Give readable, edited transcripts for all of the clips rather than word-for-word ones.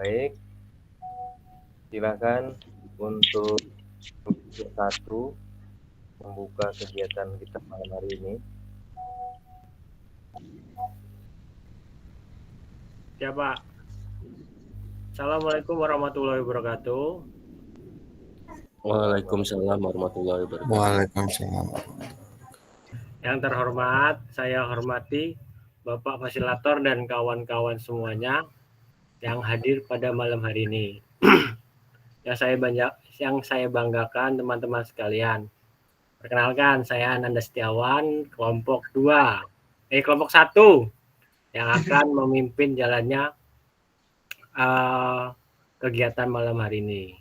Baik, silakan untuk satu membuka kegiatan kita malam hari ini. Ya Pak. Assalamualaikum warahmatullahi wabarakatuh. Waalaikumsalam warahmatullahi wabarakatuh. Waalaikumsalam. Yang terhormat, saya hormati Bapak Fasilitator dan kawan-kawan semuanya yang hadir pada malam hari ini. yang saya banggakan teman-teman sekalian. Perkenalkan, saya Ananda Setiawan, kelompok 1 yang akan memimpin jalannya kegiatan malam hari ini.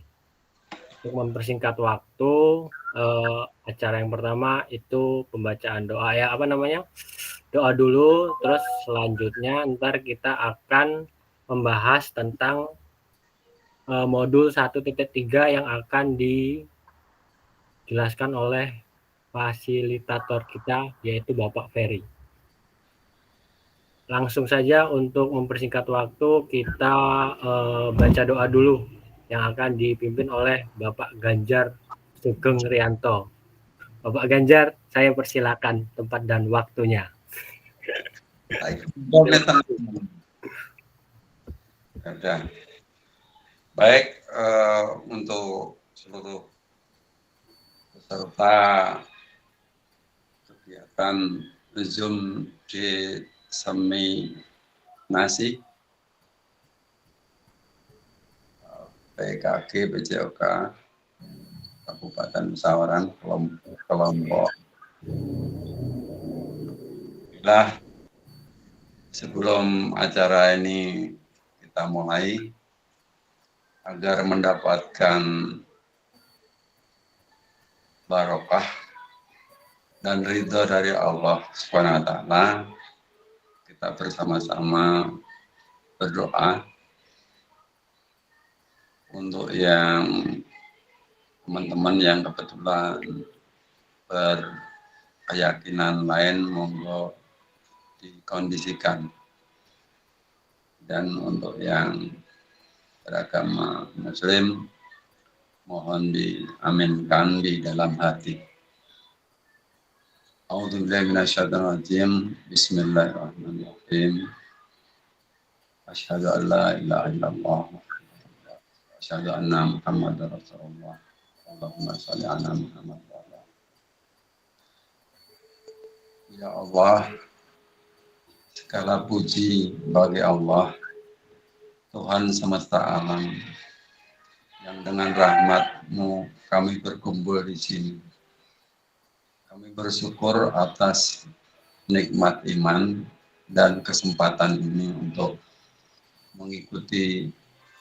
Untuk mempersingkat waktu, acara yang pertama itu pembacaan doa doa dulu, terus selanjutnya ntar kita akan membahas tentang modul 1.3 yang akan dijelaskan oleh fasilitator kita, yaitu Bapak Ferry. Langsung saja untuk mempersingkat waktu, kita baca doa dulu yang akan dipimpin oleh Bapak Ganjar Sugeng Rianto. Bapak Ganjar, saya persilakan tempat dan waktunya. Baik, untuk seluruh peserta kegiatan Zoom di Semi Nasi PKG PJOK Kabupaten Sawaran kelompok. Nah, sebelum acara ini kita mulai, agar mendapatkan barokah dan ridho dari Allah Subhanahu wa taala, kita bersama-sama berdoa untuk yang teman-teman yang kebetulan berkeyakinan lain, monggo dikondisikan, dan untuk yang beragama Muslim mohon diaminkan di dalam hati. A'udzubillahi minasyaitonir rajim. Bismillahirrahmanirrahim. Asyhadu an la ilaha illallah. Asyhadu anna Muhammadar Rasulullah. Allahumma shalli ala Muhammad. Ya Allah, segala puji bagi Allah, Tuhan semesta alam, yang dengan rahmat-Mu kami berkumpul di sini. Kami bersyukur atas nikmat iman dan kesempatan ini untuk mengikuti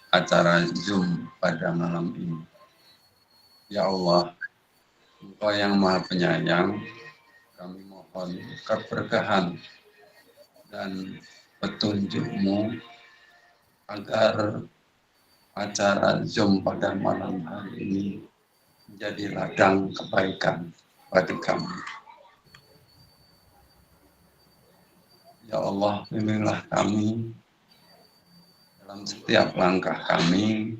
acara Zoom pada malam ini. Ya Allah, Engkau yang Maha Penyayang, kami mohon keberkahan dan petunjuk-Mu agar acara Zoom pada malam hari ini menjadi ladang kebaikan bagi kami. Ya Allah, bimbinglah kami dalam setiap langkah kami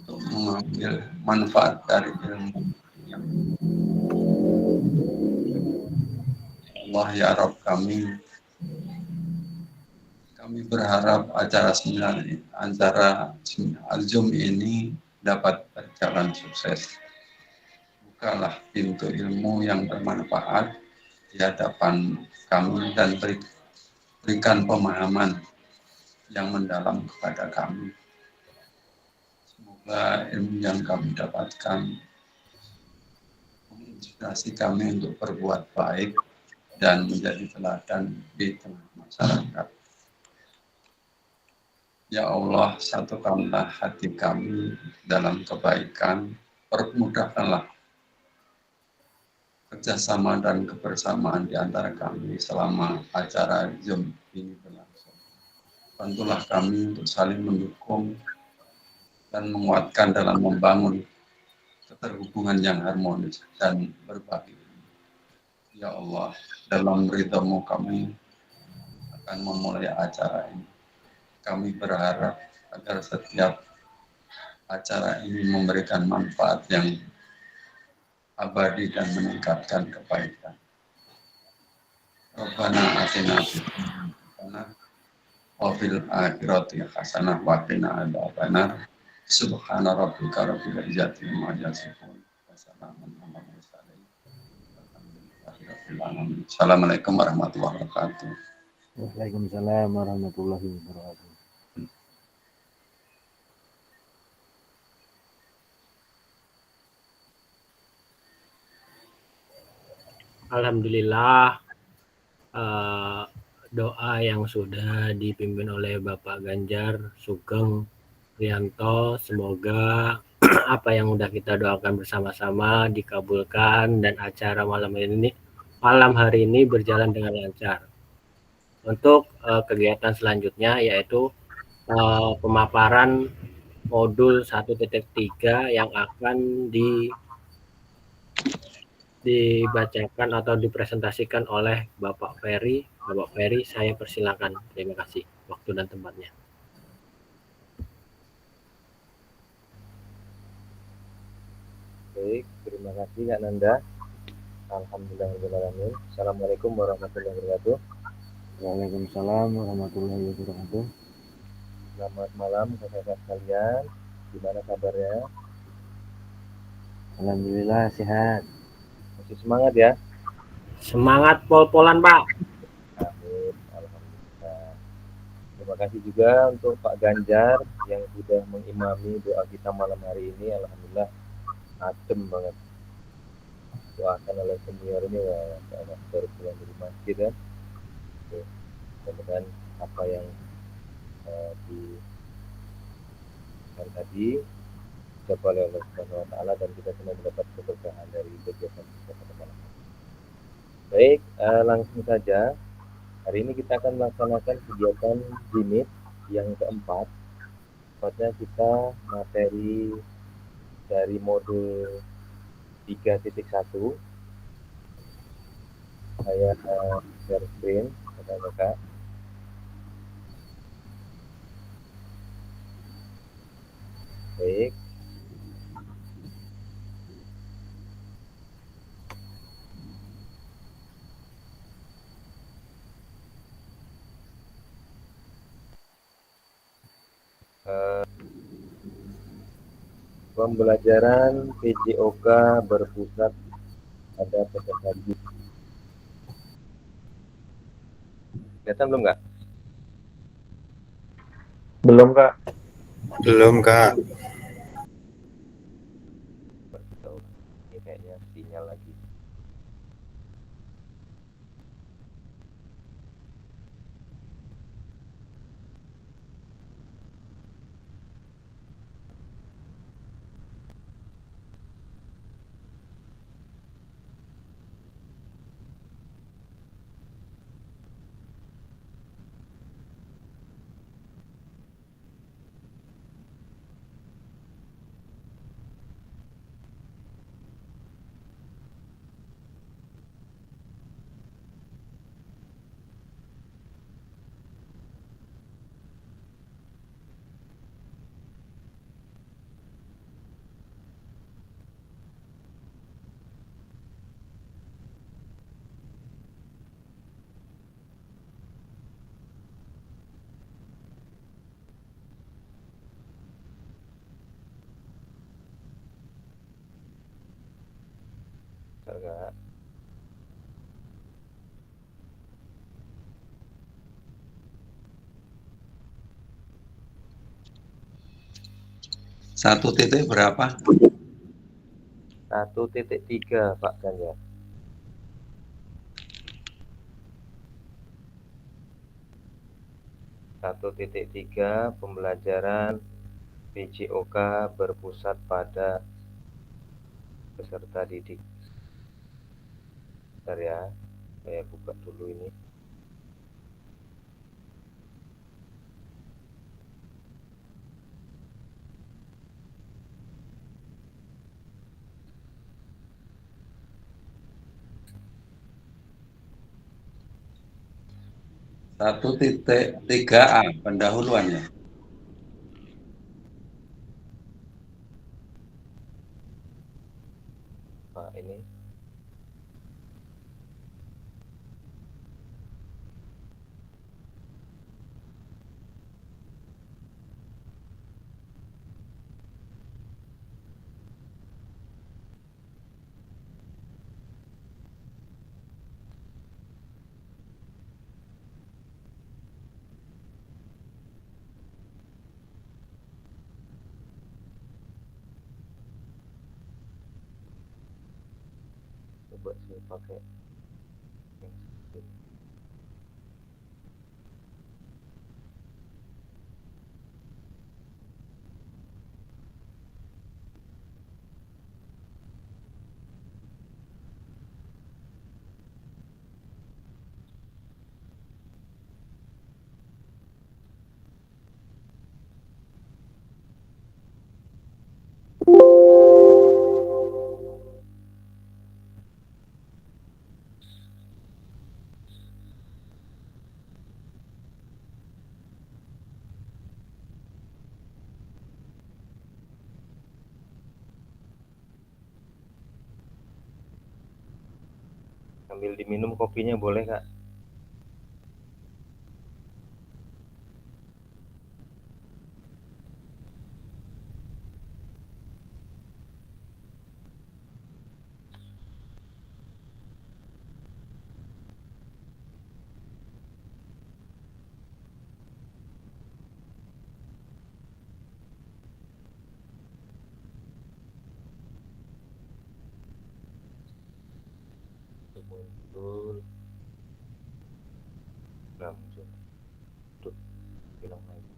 untuk mengambil manfaat dari ilmu yang Allah, ya Rabb kami berharap acara Zoom ini dapat berjalan sukses. Bukalah pintu ilmu yang bermanfaat di hadapan kami dan berikan pemahaman yang mendalam kepada kami. Semoga ilmu yang kami dapatkan menginspirasi kami untuk berbuat baik dan menjadi teladan di tengah masyarakat. Ya Allah, satukanlah hati kami dalam kebaikan, permudahkanlah kerjasama dan kebersamaan di antara kami selama acara Zoom ini berlangsung. Bantulah kami untuk saling mendukung dan menguatkan dalam membangun keterhubungan yang harmonis dan berbagi. Ya Allah, dalam ridha-Mu kami akan memulai acara ini. Kami berharap agar setiap acara ini memberikan manfaat yang abadi dan meningkatkan kebaikan. Rabbana atina fid dunya hasanah wa fil akhirati hasanah wa qina adzabannar. Subhana rabbika rabbil izzati amma yasifun. Wassalamun ala mursalin. Walhamdulillahi rabbil alamin. Assalamualaikum warahmatullahi wabarakatuh. Waalaikumsalam warahmatullahi wabarakatuh. Alhamdulillah, doa yang sudah dipimpin oleh Bapak Ganjar Sugeng Rianto, semoga apa yang sudah kita doakan bersama-sama dikabulkan dan acara malam hari ini berjalan dengan lancar. Untuk kegiatan selanjutnya yaitu pemaparan modul 1.3 yang akan dibacakan atau dipresentasikan oleh Bapak Ferry. Bapak Ferry, saya persilakan. Terima kasih waktu dan tempatnya. Baik, terima kasih Kak Nanda. Alhamdulillahirrahmanirrahim. Assalamualaikum warahmatullahi wabarakatuh. Waalaikumsalam warahmatullahi wabarakatuh. Selamat malam kakak-kakak sekalian. Gimana kabarnya? Alhamdulillah sehat. Masih semangat ya? Semangat pol-polan, Pak. Amin. Alhamdulillah. Terima kasih juga untuk Pak Ganjar yang sudah mengimami doa kita malam hari ini. Alhamdulillah adem banget. Doakan oleh senior ini ya, karena baru pulang dari masjid kan. Mudah-mudahan apa yang tadi dicapai oleh Allah Subhanahu wa taala dan kita semua mendapat keberkahan dari kegiatan kita pada malam. Baik, langsung saja. Hari ini kita akan melaksanakan kegiatan unit yang keempat. Tepatnya kita materi dari modul 3.1. Saya share screen kakak-kakak. Baik. Pembelajaran PJOK berpusat pada peserta didik. Kelihatan belum Kak? Belum Kak. Belum, Kak. Ini kayaknya sinyal lagi. Kak. Satu titik berapa? 1.3 Pak Ganjar. Satu titik tiga pembelajaran PJOK berpusat pada peserta didik. Bentar ya, saya buka dulu ini. Satu titik 3A pendahuluannya. coba saya pakai sambil diminum kopinya boleh Kak? Muncul nggak muncul tuh hilang lagi.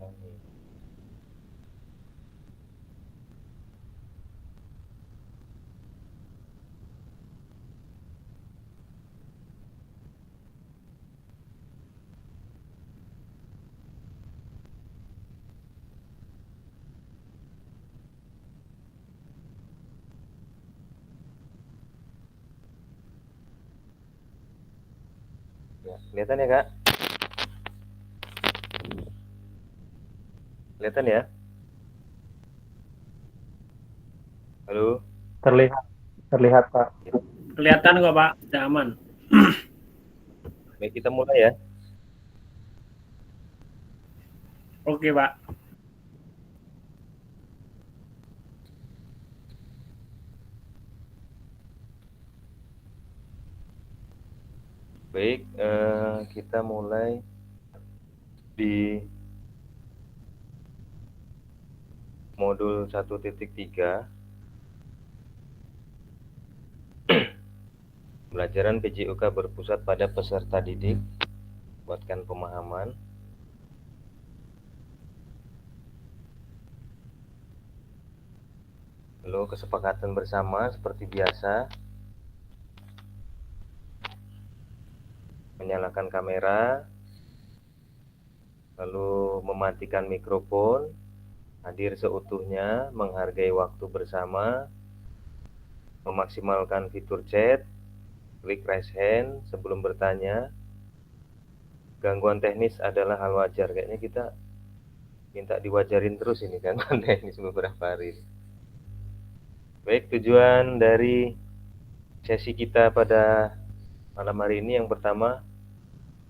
Nih. Ya, kelihatan ya Kak? Kelihatan ya? Halo? Terlihat, terlihat Pak. Kelihatan kok Pak, sudah aman. Baik, kita mulai ya. Oke Pak. Baik, kita mulai di modul 1.3 pembelajaran PJOK berpusat pada peserta didik, buatkan pemahaman. Lalu kesepakatan bersama seperti biasa, menyalakan kamera, lalu mematikan mikrofon, hadir seutuhnya, menghargai waktu bersama, memaksimalkan fitur chat, klik raise hand sebelum bertanya. Gangguan teknis adalah hal wajar, kayaknya kita minta diwajarin terus ini gangguan teknis beberapa hari. Baik, tujuan dari sesi kita pada malam hari ini yang pertama,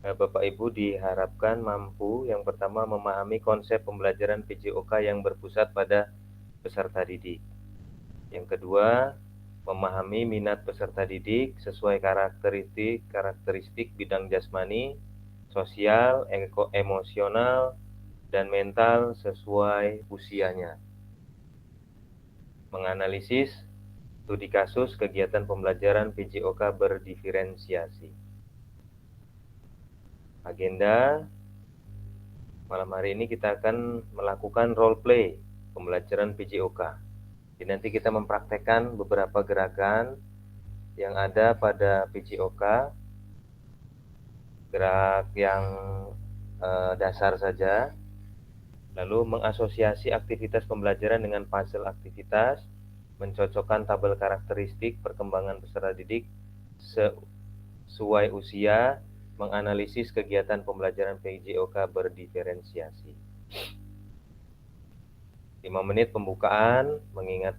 Bapak Ibu diharapkan mampu yang pertama memahami konsep pembelajaran PJOK yang berpusat pada peserta didik. Yang kedua, memahami minat peserta didik sesuai karakteristik bidang jasmani, sosial, emosional, dan mental sesuai usianya. Menganalisis studi kasus kegiatan pembelajaran PJOK berdiferensiasi. Agenda malam hari ini kita akan melakukan role play pembelajaran PJOK. Jadi nanti kita mempraktekkan beberapa gerakan yang ada pada PJOK, gerak yang dasar saja, lalu mengasosiasi aktivitas pembelajaran dengan puzzle aktivitas, mencocokkan tabel karakteristik perkembangan peserta didik sesuai usia, menganalisis kegiatan pembelajaran PJOK berdiferensiasi. 5 menit pembukaan, mengingat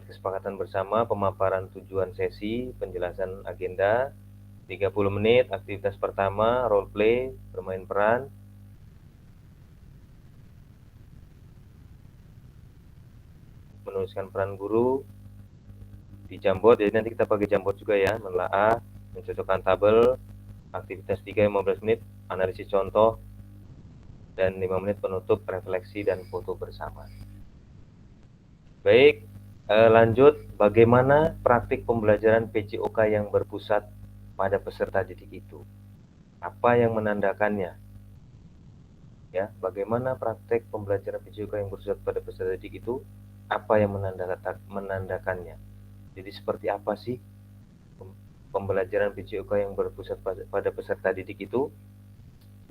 kesepakatan bersama, pemaparan tujuan sesi, penjelasan agenda. 30 menit aktivitas pertama, role play, bermain peran. Menuliskan peran guru di Jamboard, jadi nanti kita pakai Jamboard juga ya, menelaah, mencocokkan tabel. Aktivitas 3, 15 menit, analisis contoh, dan 5 menit penutup, refleksi dan foto bersama. Baik, lanjut, bagaimana praktik pembelajaran PJOK yang berpusat pada peserta didik itu? Apa yang menandakannya? Ya, bagaimana praktik pembelajaran PJOK yang berpusat pada peserta didik itu? Apa yang menandakannya? Jadi seperti apa sih pembelajaran PJOK yang berpusat pada peserta didik itu?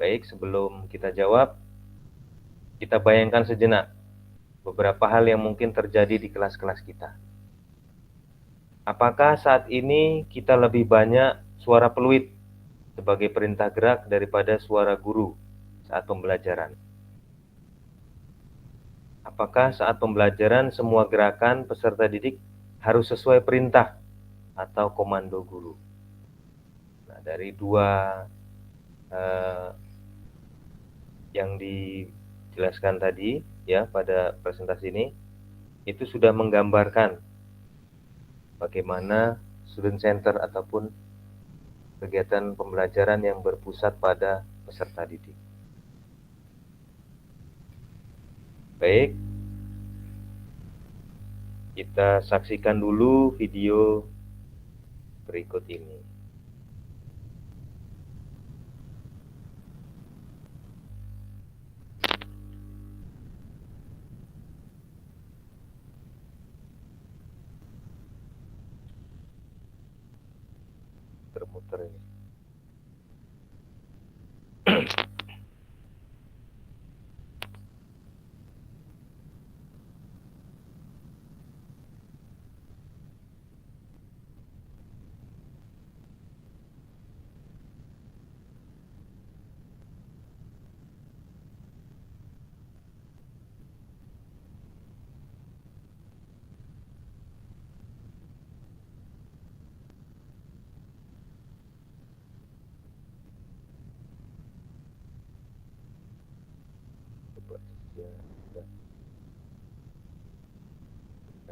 Baik, sebelum kita jawab, kita bayangkan sejenak beberapa hal yang mungkin terjadi di kelas-kelas kita. Apakah saat ini kita lebih banyak suara peluit sebagai perintah gerak daripada suara guru saat pembelajaran? Apakah saat pembelajaran semua gerakan peserta didik harus sesuai perintah atau komando guru? Nah, dari dua yang dijelaskan tadi ya pada presentasi ini, itu sudah menggambarkan bagaimana student center ataupun kegiatan pembelajaran yang berpusat pada peserta didik. Baik, kita saksikan dulu video berikut ini. Termuter ini.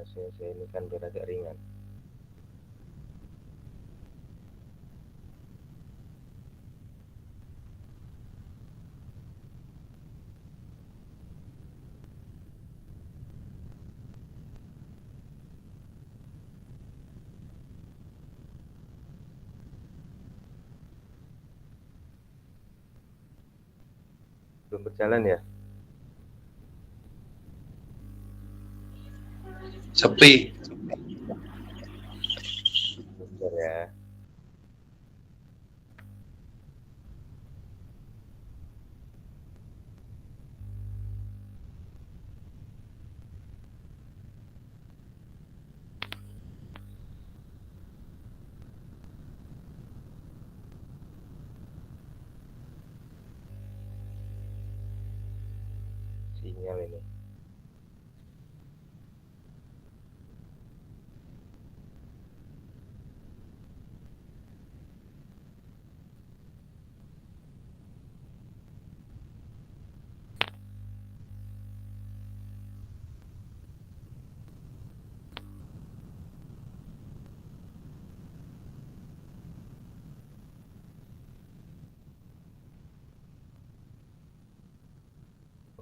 Saya ini kan biar agak ringan. Belum berjalan ya? Sepi. Bentar ya. Sinyal ini.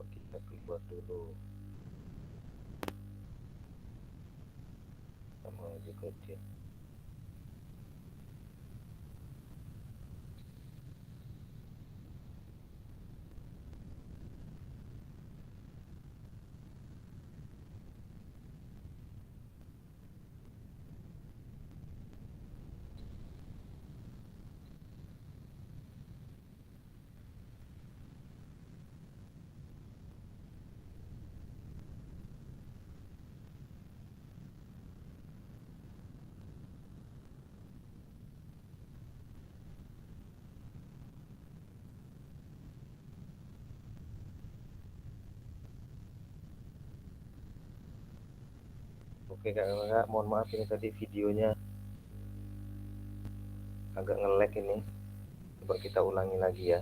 Kita keluar dulu. Sama aja kerja. Oke kakak, mohon maaf ini tadi videonya agak nge-lag ini. Coba kita ulangi lagi ya.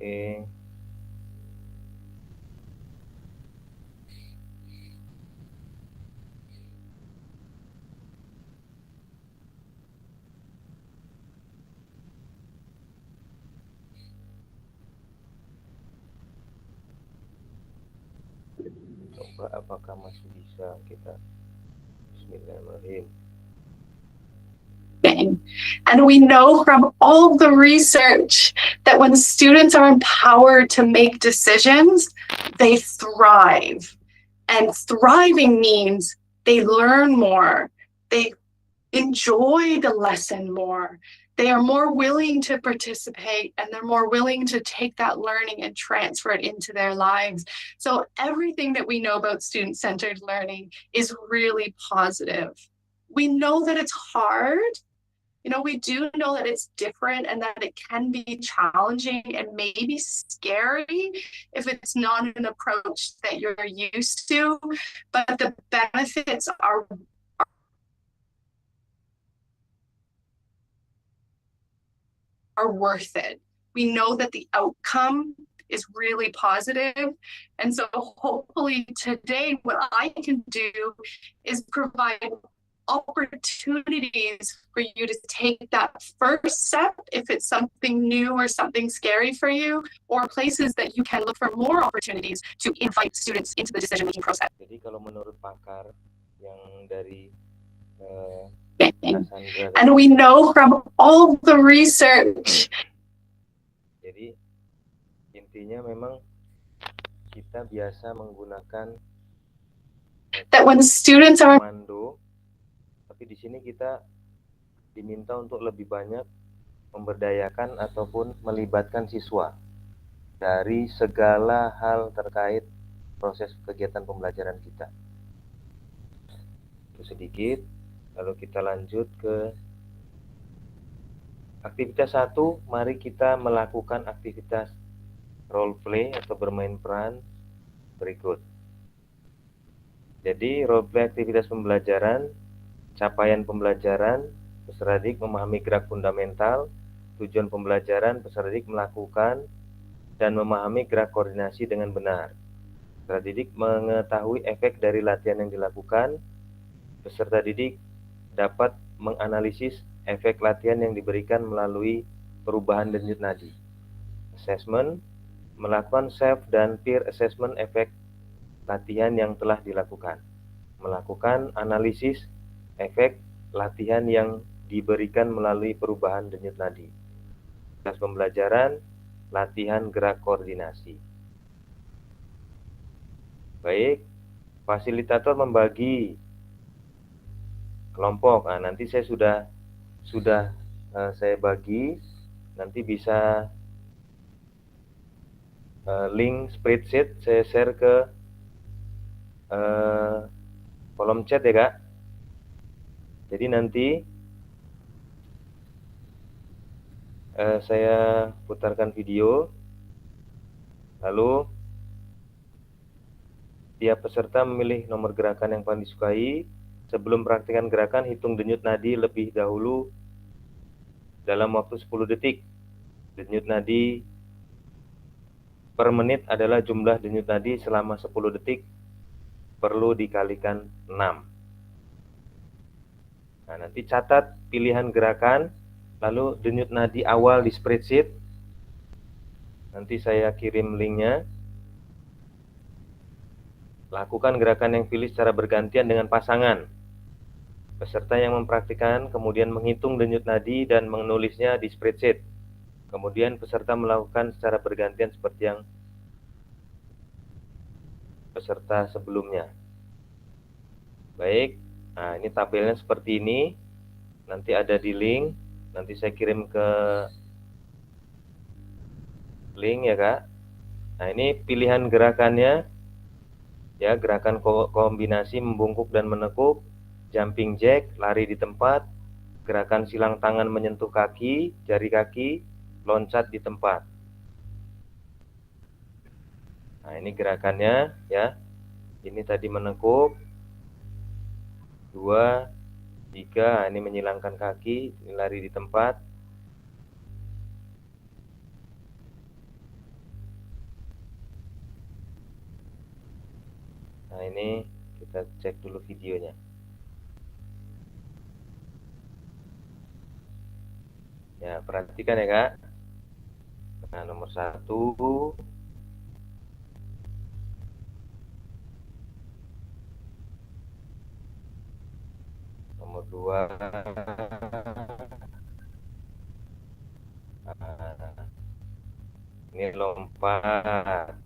Oke. Coba apakah masih bisa kita. Bismillahirrahmanirrahim. And we know from all the research that when students are empowered to make decisions, they thrive. And thriving means they learn more, they enjoy the lesson more, they are more willing to participate, and they're more willing to take that learning and transfer it into their lives. So everything that we know about student-centered learning is really positive. We know that it's hard. We do know that it's different and that it can be challenging and maybe scary if it's not an approach that you're used to, but the benefits are worth it. We know that the outcome is really positive. And so hopefully today what I can do is provide opportunities for you to take that first step if it's something new or something scary for you, or places that you can look for more opportunities to invite students into the decision-making process. Jadi kalau menurut pakar yang dari And we know from all the research. Jadi intinya memang kita biasa menggunakan that when students are komando, tapi di sini kita diminta untuk lebih banyak memberdayakan ataupun melibatkan siswa dari segala hal terkait proses kegiatan pembelajaran kita. Itu sedikit, lalu kita lanjut ke aktivitas 1. Mari kita melakukan aktivitas role play atau bermain peran berikut. Jadi role play aktivitas pembelajaran, capaian pembelajaran, peserta didik memahami gerak fundamental, tujuan pembelajaran, peserta didik melakukan dan memahami gerak koordinasi dengan benar. Peserta didik mengetahui efek dari latihan yang dilakukan. Peserta didik dapat menganalisis efek latihan yang diberikan melalui perubahan denyut nadi. Assessment, melakukan self dan peer assessment efek latihan yang telah dilakukan. Melakukan analisis efek latihan yang diberikan melalui perubahan denyut nadi. Kelas pembelajaran, latihan gerak koordinasi. Baik, fasilitator membagi kelompok. Nah, nanti saya sudah saya bagi, nanti bisa link spreadsheet saya share ke kolom chat ya Kak. Jadi nanti saya putarkan video, lalu tiap peserta memilih nomor gerakan yang paling disukai. Sebelum praktikkan gerakan, hitung denyut nadi lebih dahulu dalam waktu 10 detik. Denyut nadi per menit adalah jumlah denyut nadi selama 10 detik, perlu dikalikan 6. Nah, nanti catat pilihan gerakan, lalu denyut nadi awal di spreadsheet. Nanti saya kirim linknya. Lakukan gerakan yang pilih secara bergantian dengan pasangan. Peserta yang mempraktikkan kemudian menghitung denyut nadi dan menulisnya di spreadsheet. Kemudian peserta melakukan secara bergantian seperti yang peserta sebelumnya. Baik, nah ini tabelnya seperti ini. Nanti ada di link, nanti saya kirim ke link ya Kak. Nah ini pilihan gerakannya, ya, gerakan kombinasi membungkuk dan menekuk, jumping jack, lari di tempat, gerakan silang tangan menyentuh kaki, jari kaki, loncat di tempat. Nah ini gerakannya ya. Ini tadi menekuk, 2, 3, ini menyilangkan kaki, ini lari di tempat. Nah ini kita cek dulu videonya. Ya, perhatikan ya Kak. Nah, nomor 1, nomor 2, nah, ini lompat,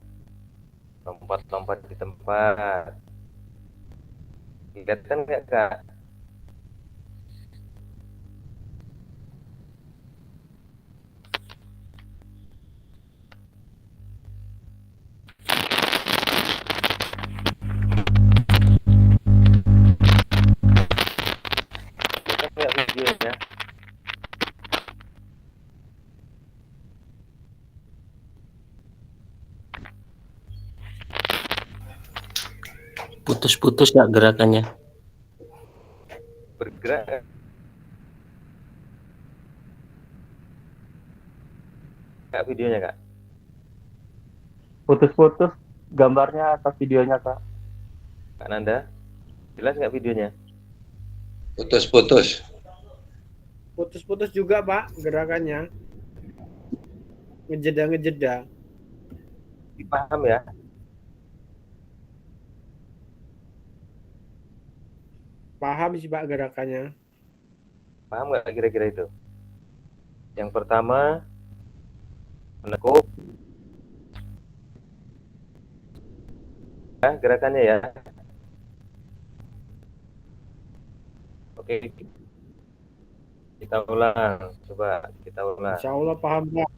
lompat di tempat. Kelihatan nggak Kak? Kelihatan nggak videonya? Putus-putus nggak gerakannya? Bergerak Kak videonya Kak? Putus-putus gambarnya atau videonya, Kak? Kak Nanda, jelas nggak videonya? Putus-putus. Putus-putus juga Pak gerakannya. Ngejeda-ngejeda. Dipaham ya? Paham sih Pak gerakannya. Paham nggak kira-kira itu? Yang pertama, menekuk. Ya, gerakannya ya. Oke, kita ulang. Coba kita ulang. Insya Allah paham Pak.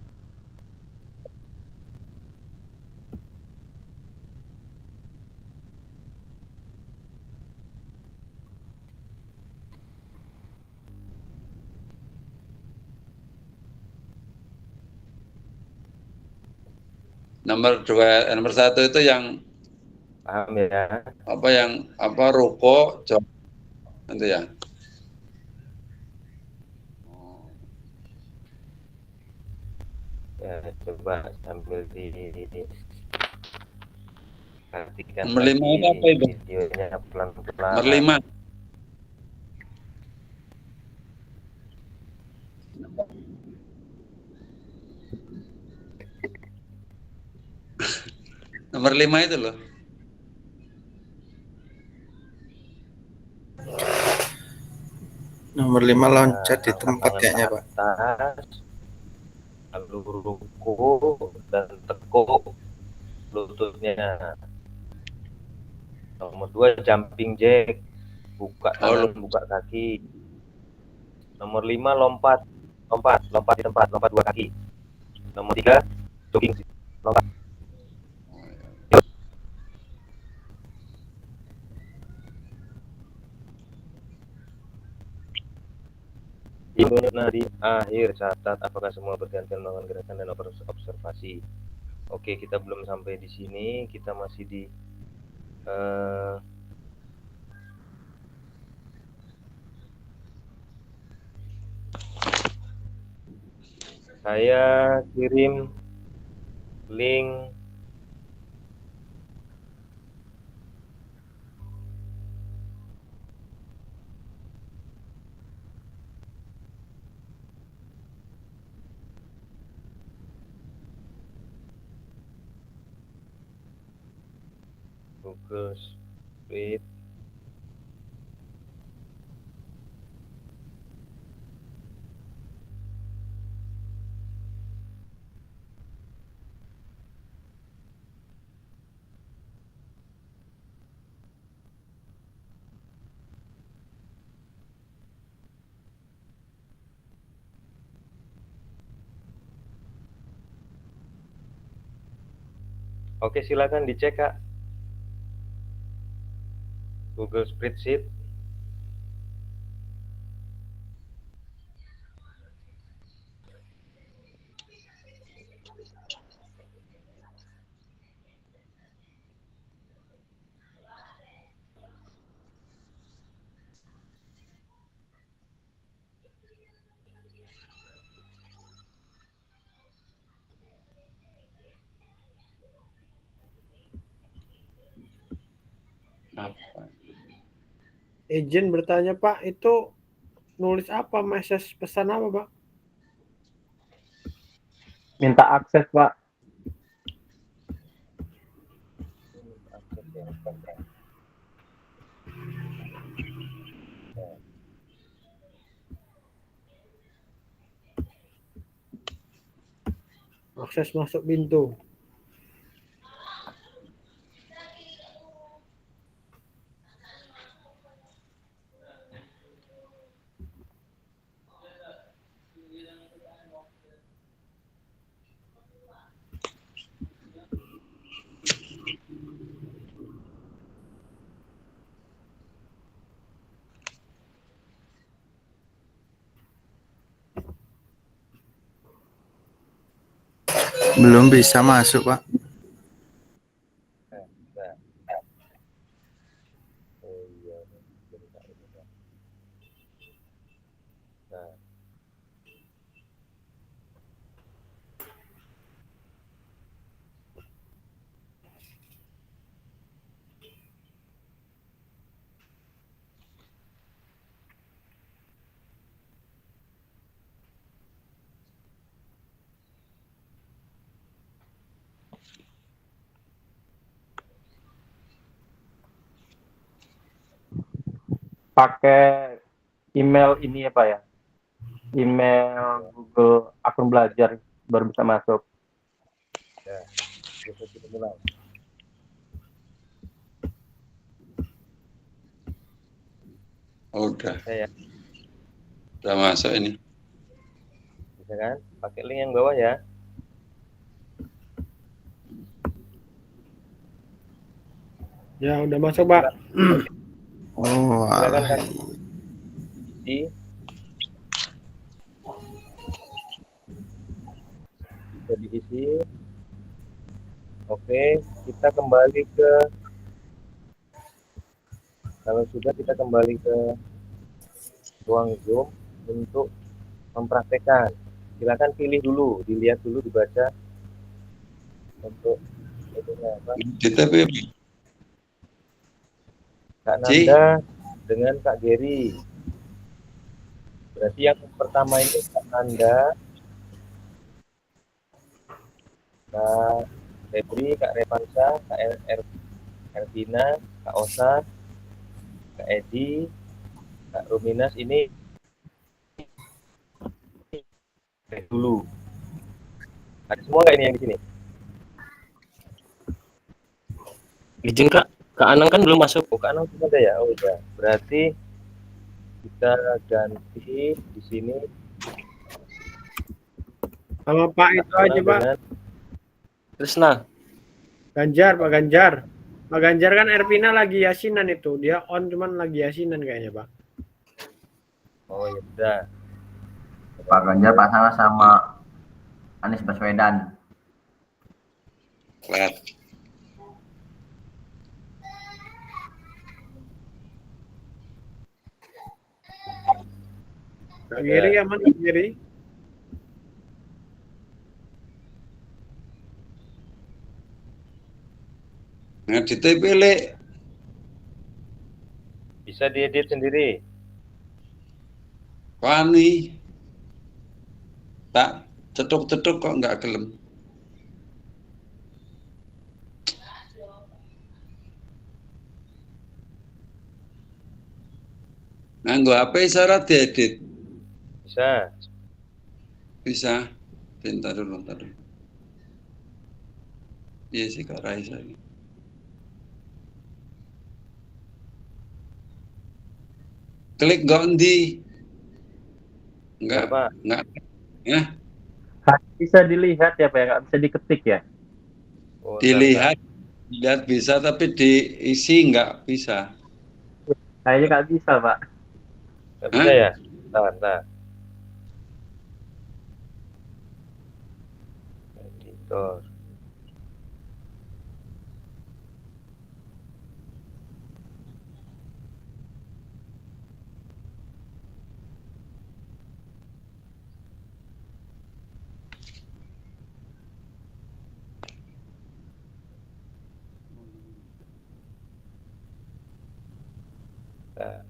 Nomor 1 itu yang Paham ya? ruko itu ya. Ya, coba sambil perhatikan Nomor 5 itu apa itu? videonya pelan-pelan. Nomor 5. Nomor 5 itu loh. Nomor 5 loncat di tempat kayaknya Pak. Atas, lalu ruku dan tekuk lututnya. Nomor 2 jumping jack, buka tangan, buka kaki. Nomor 5 lompat di tempat, lompat 2 kaki. Nomor 3 jogging, lompat. Nah, di akhir catat apakah semua bergantian melakukan gerakan dan observasi. Oke, kita belum sampai di sini, kita masih di saya kirim link Google Sheet. Oke, silakan dicek, Kak. Google Spreadsheet. Apa? Izin bertanya Pak, itu nulis apa? Message pesan apa Pak? Minta akses, Pak. Akses masuk pintu. Belum bisa masuk, Pak. Nah. Oh iya, bentar, bentar. Nah, Pakai email ini ya, Pak ya. Email Google akun belajar baru bisa masuk. ya. Kita mulai. Oh, udah Saya masuk ini. bisa kan? Pakai link yang bawah ya. Ya udah masuk Pak. Oh, Silakan alah. Kak. Di bisa diisi. Oke, kita kembali ke, kalau sudah kita kembali ke ruang Zoom untuk mempraktekkan. Silakan pilih dulu, dilihat dulu, dibaca untuk itunya apa? DTP. Kak Ci. Nanda dengan Kak Geri. Berarti yang pertama ini Kak Nanda, Kak Febri, Kak Revansa, Kak Ervina, Kak Osa, Kak Edi, Kak Ruminas. Ini dulu. Ada semua nggak ini yang di sini? Izin Kak Anang kan belum masuk. Oh, Kak Anang sudah ada ya? Oh iya. Berarti kita ganti di sini Sama Pak itu aja Pak. dengan Trisna. Ganjar, Pak Ganjar. Pak Ganjar kan Ervina lagi yasinan itu. Dia on cuman lagi yasinan kayaknya Pak. oh ya sudah. Pak Ganjar pasangan sama Anies Baswedan. Flat. Pak Giri aman, Pak Giri. Nah, ditempelek. Bisa diedit sendiri. Wani. Tak cetuk-cetuk kok nggak gelem. Nganggo HP isyarat diedit. Bisa. Bisa. Bentar dulu, bentar dulu. Iya sih Kak Raisa. Klik gondi. Enggak, Apa? enggak. Ya, Bisa dilihat ya Pak ya, nggak bisa diketik ya. Oh, dilihat bisa tapi diisi enggak bisa. Kayaknya nggak bisa Pak. Nggak bisa ya? Bentar. Editor. Nah.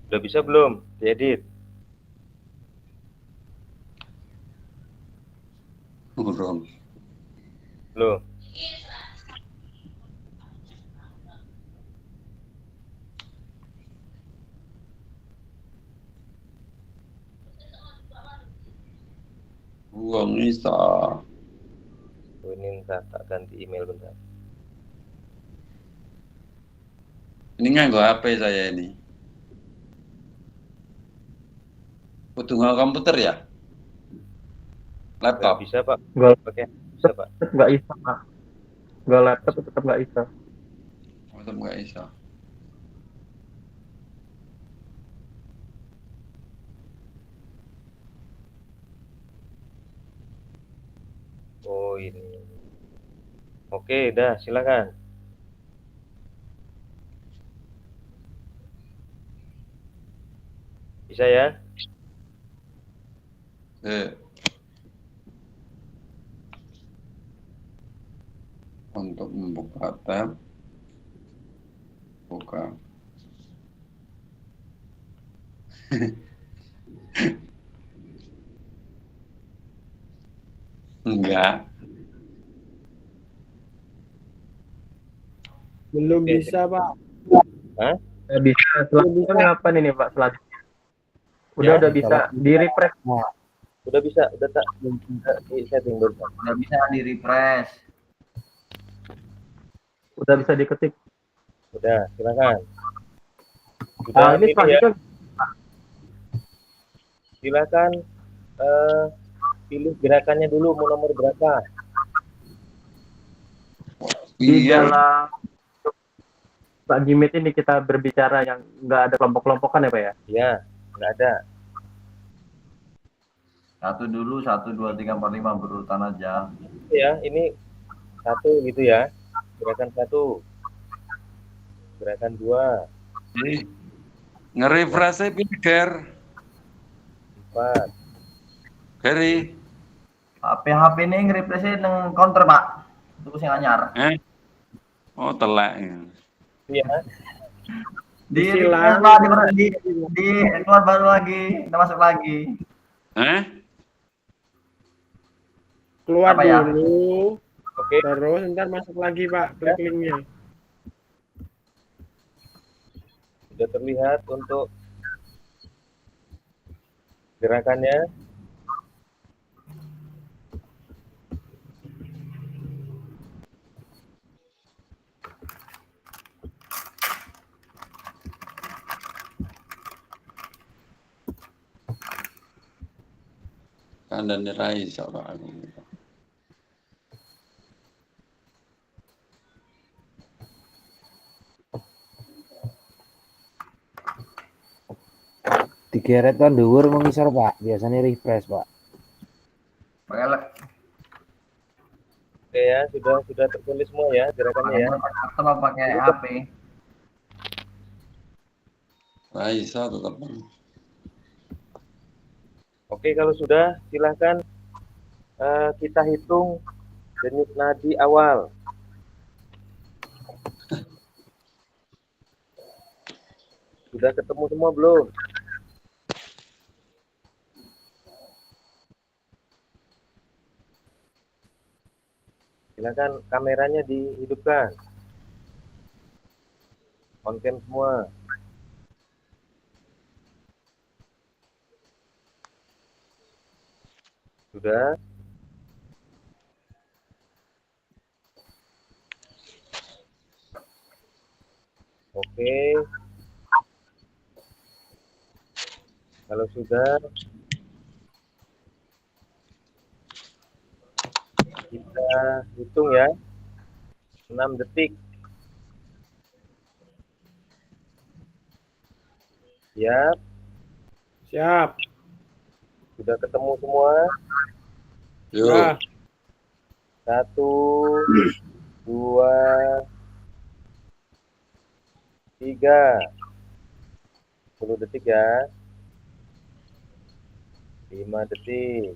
Udah bisa belum diedit? Belum. Belum. Uang bisa. Ini tak ganti email bentar. Ini nganggo HP saya ini. Kudu nganggo komputer ya? Nggak Laptop. bisa Pak. Nggak, Pakai bisa Pak. nggak bisa Pak. Nggak laptop tetap nggak bisa. Tetap nggak bisa. Oh ini. Oke, dah silakan. Bisa ya? Untuk membuka tab, buka. Enggak. Belum Oke. bisa, Pak. Hah? Bisa. Selanjutnya apa nih Pak selanjutnya? Udah bisa di refresh. Udah bisa, udah tak di setting barusan. Udah bisa di refresh. Udah bisa diketik. Udah, silakan. Nah, ini Ini ya, selanjutnya silakan pilih gerakannya dulu mau nomor berapa. di Iya. dalam Pak Jimit ini kita berbicara yang nggak ada kelompok-kelompokan ya Pak ya? Ya, nggak ada. 1 dulu, 1, 2, 3, 4, 5 berurutan aja. Ya, ini 1 gitu ya. Gerakan 1. Gerakan 2. Nge-refresh pinter. 4. Gary. HP ini nge-refresh nang counter Pak. Itu sing anyar. Oh, telak. Iya. Di Disilang. refresh Pak, di keluar baru lagi, kita masuk lagi. Keluar Apa ya? dulu, Oke. terus ntar masuk lagi, Pak, klik linknya. Sudah terlihat untuk gerakannya. Kandhane rai ora aku. Digeret kan dhuwur mengisor, Pak. Biasanya refresh, Pak. Elek. Oke ya, sudah tertulis semua ya gerakannya ya. Pakai laptop apa pakai HP? Raisa tetap. Oke, kalau sudah silahkan kita hitung denyut nadi awal. Sudah ketemu semua belum? Silakan kameranya dihidupkan. On cam semua. Sudah? Oke. Kalau sudah, kita hitung ya. 6 detik. Siap? Siap. Sudah ketemu semua? Yuk. Ya. 1, 2, 3. 10 detik ya. 5 detik.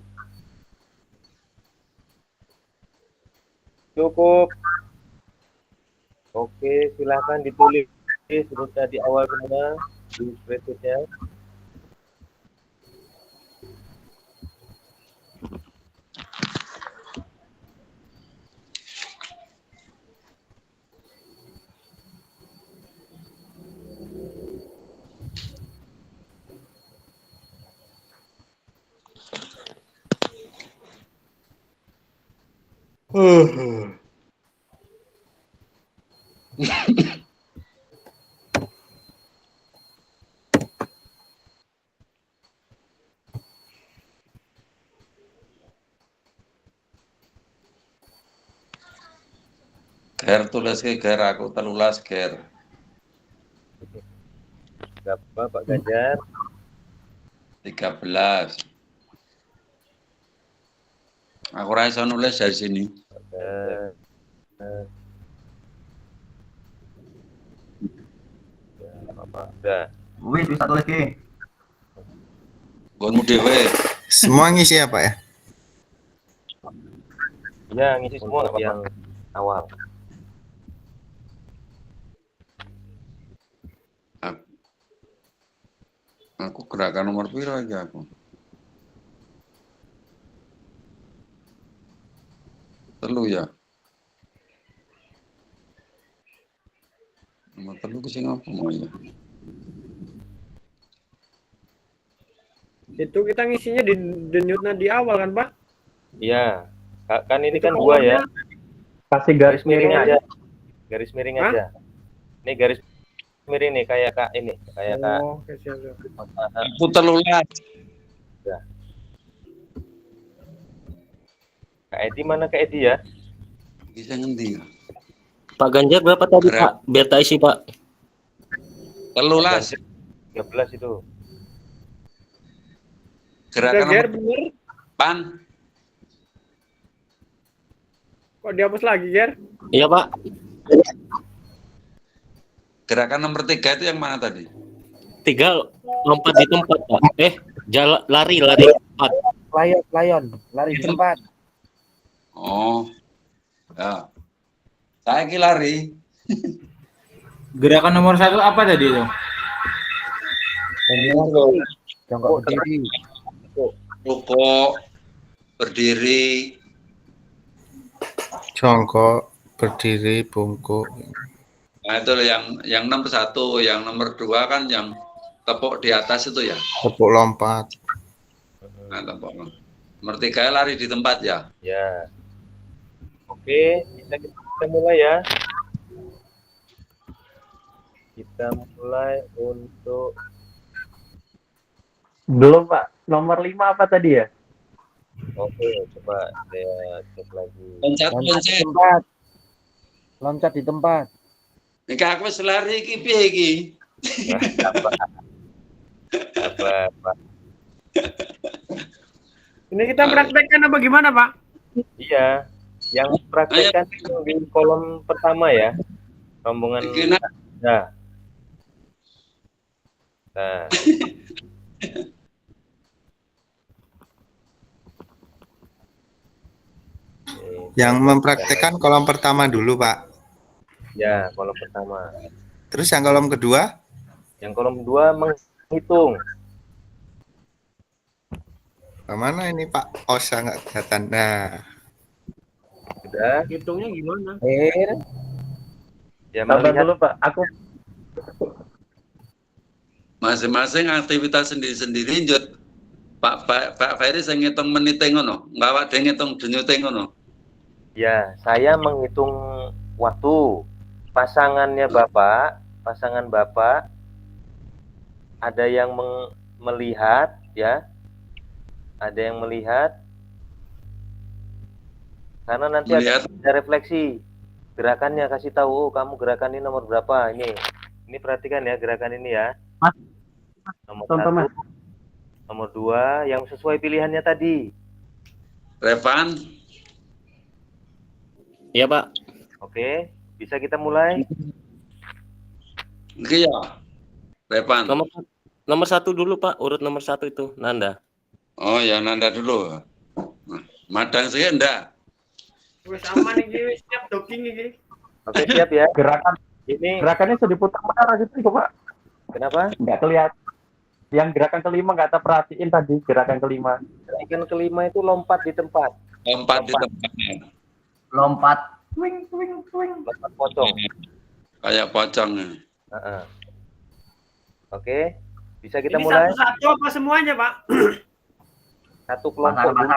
Cukup. Oke, silahkan ditulis sudah di awal semua di spreadsheet-nya. Ger tulis ke ger aku 13 ger. Berapa Pak Ganjar? 13. Aku ora iso nulis dari sini. Udah. Wis bisa tulis ki. Gonmu dhewe. Semua ngisi apa ya? Ya, ngisi semua yang awal. Aku gerakan nomor piro iki aku? Telu ya. Nomor telu ku sing apa mau ya? Itu kita ngisinya di denyut nadi awal kan, Pak? Iya. Kan ini Itu kan 2 ya. Kasih garis miring aja. Garis miring Hah? aja. Ini garis miring nih kayak Kak ini, kayak Kak. Oh, oke, siap. Aku 13. Ya. Kak Edi mana Kak Edi ya? Bisa ngendi? Pak Ganjar berapa tadi Gerak. Pak? Biar tak isi Pak. 13. 13 itu. Gerakan Ger, nomor bener? pan. Kok dihapus lagi, Ger? Iya Pak. Gerakan nomor 3 itu yang mana tadi? 3 lompat di tempat Pak. Lari tempat. Lion, lari di tempat. Oh. Ya. Saya ki lari. Gerakan nomor 1 apa tadi itu? Jongkok berdiri. Rukuk, berdiri. Jongkok, berdiri, bungkuk. Nah, itu yang nomor 1, yang nomor 2 kan yang tepuk di atas itu ya. Tepuk lompat. Nah, tepuk. Nomor 3 lari di tempat ya. Ya. Oke, kita mulai ya. Kita mulai untuk Belum Pak. Nomor 5 apa tadi ya? Oke, coba saya cek lagi. Loncat di Loncat-loncat. tempat. Loncat di tempat. Iki aku wis lari iki piye iki? Sabar, Pak. Ini kita praktekkan apa gimana, Pak? Iya, yang praktekkan itu di kolom pertama ya, rombongan. Nah, nah. Yang mempraktekkan kolom pertama dulu, Pak. Ya, kolom pertama. Terus yang kolom kedua? Yang kolom kedua menghitung. Kemana ini Pak? Osa nggak kelihatan. Nah, Sudah. Hitungnya gimana? Ya, Sabar melihat dulu Pak, aku Masing-masing aktivitas sendiri-sendiri njut Pak Ferry sing ngitung menite ngono, ngawak dhewe ngitung denyute ngono. ya, saya menghitung waktu. Pasangan Bapak ada yang melihat ya. Ada yang melihat. Karena nanti ada refleksi. Gerakannya kasih tahu, kamu gerakan ini nomor berapa ini. Ini perhatikan ya gerakan ini ya. Nomor 1, nomor 2 yang sesuai pilihannya tadi. Revan? Iya, Pak. Oke, bisa kita mulai? Iya. Revan. Nomor 1 dulu, Pak. Urut nomor 1 itu, Nanda. Oh, ya Nanda dulu. Nah, Madang sih enggak. Wes aman iki, wis siap docking iki. Oke, siap ya. gerakannya sudah diputar gitu Pak. Kenapa? Nggak kelihatan. Yang gerakan kelima nggak terperhatiin tadi, gerakan kelima. Gerakan kelima itu lompat di tempat. Lompat di tempatnya. Lompat. Lompat pocong. Kayak pocong. Oke, bisa kita Ini mulai? satu-satu apa semuanya, Pak? Satu kelompok dulu.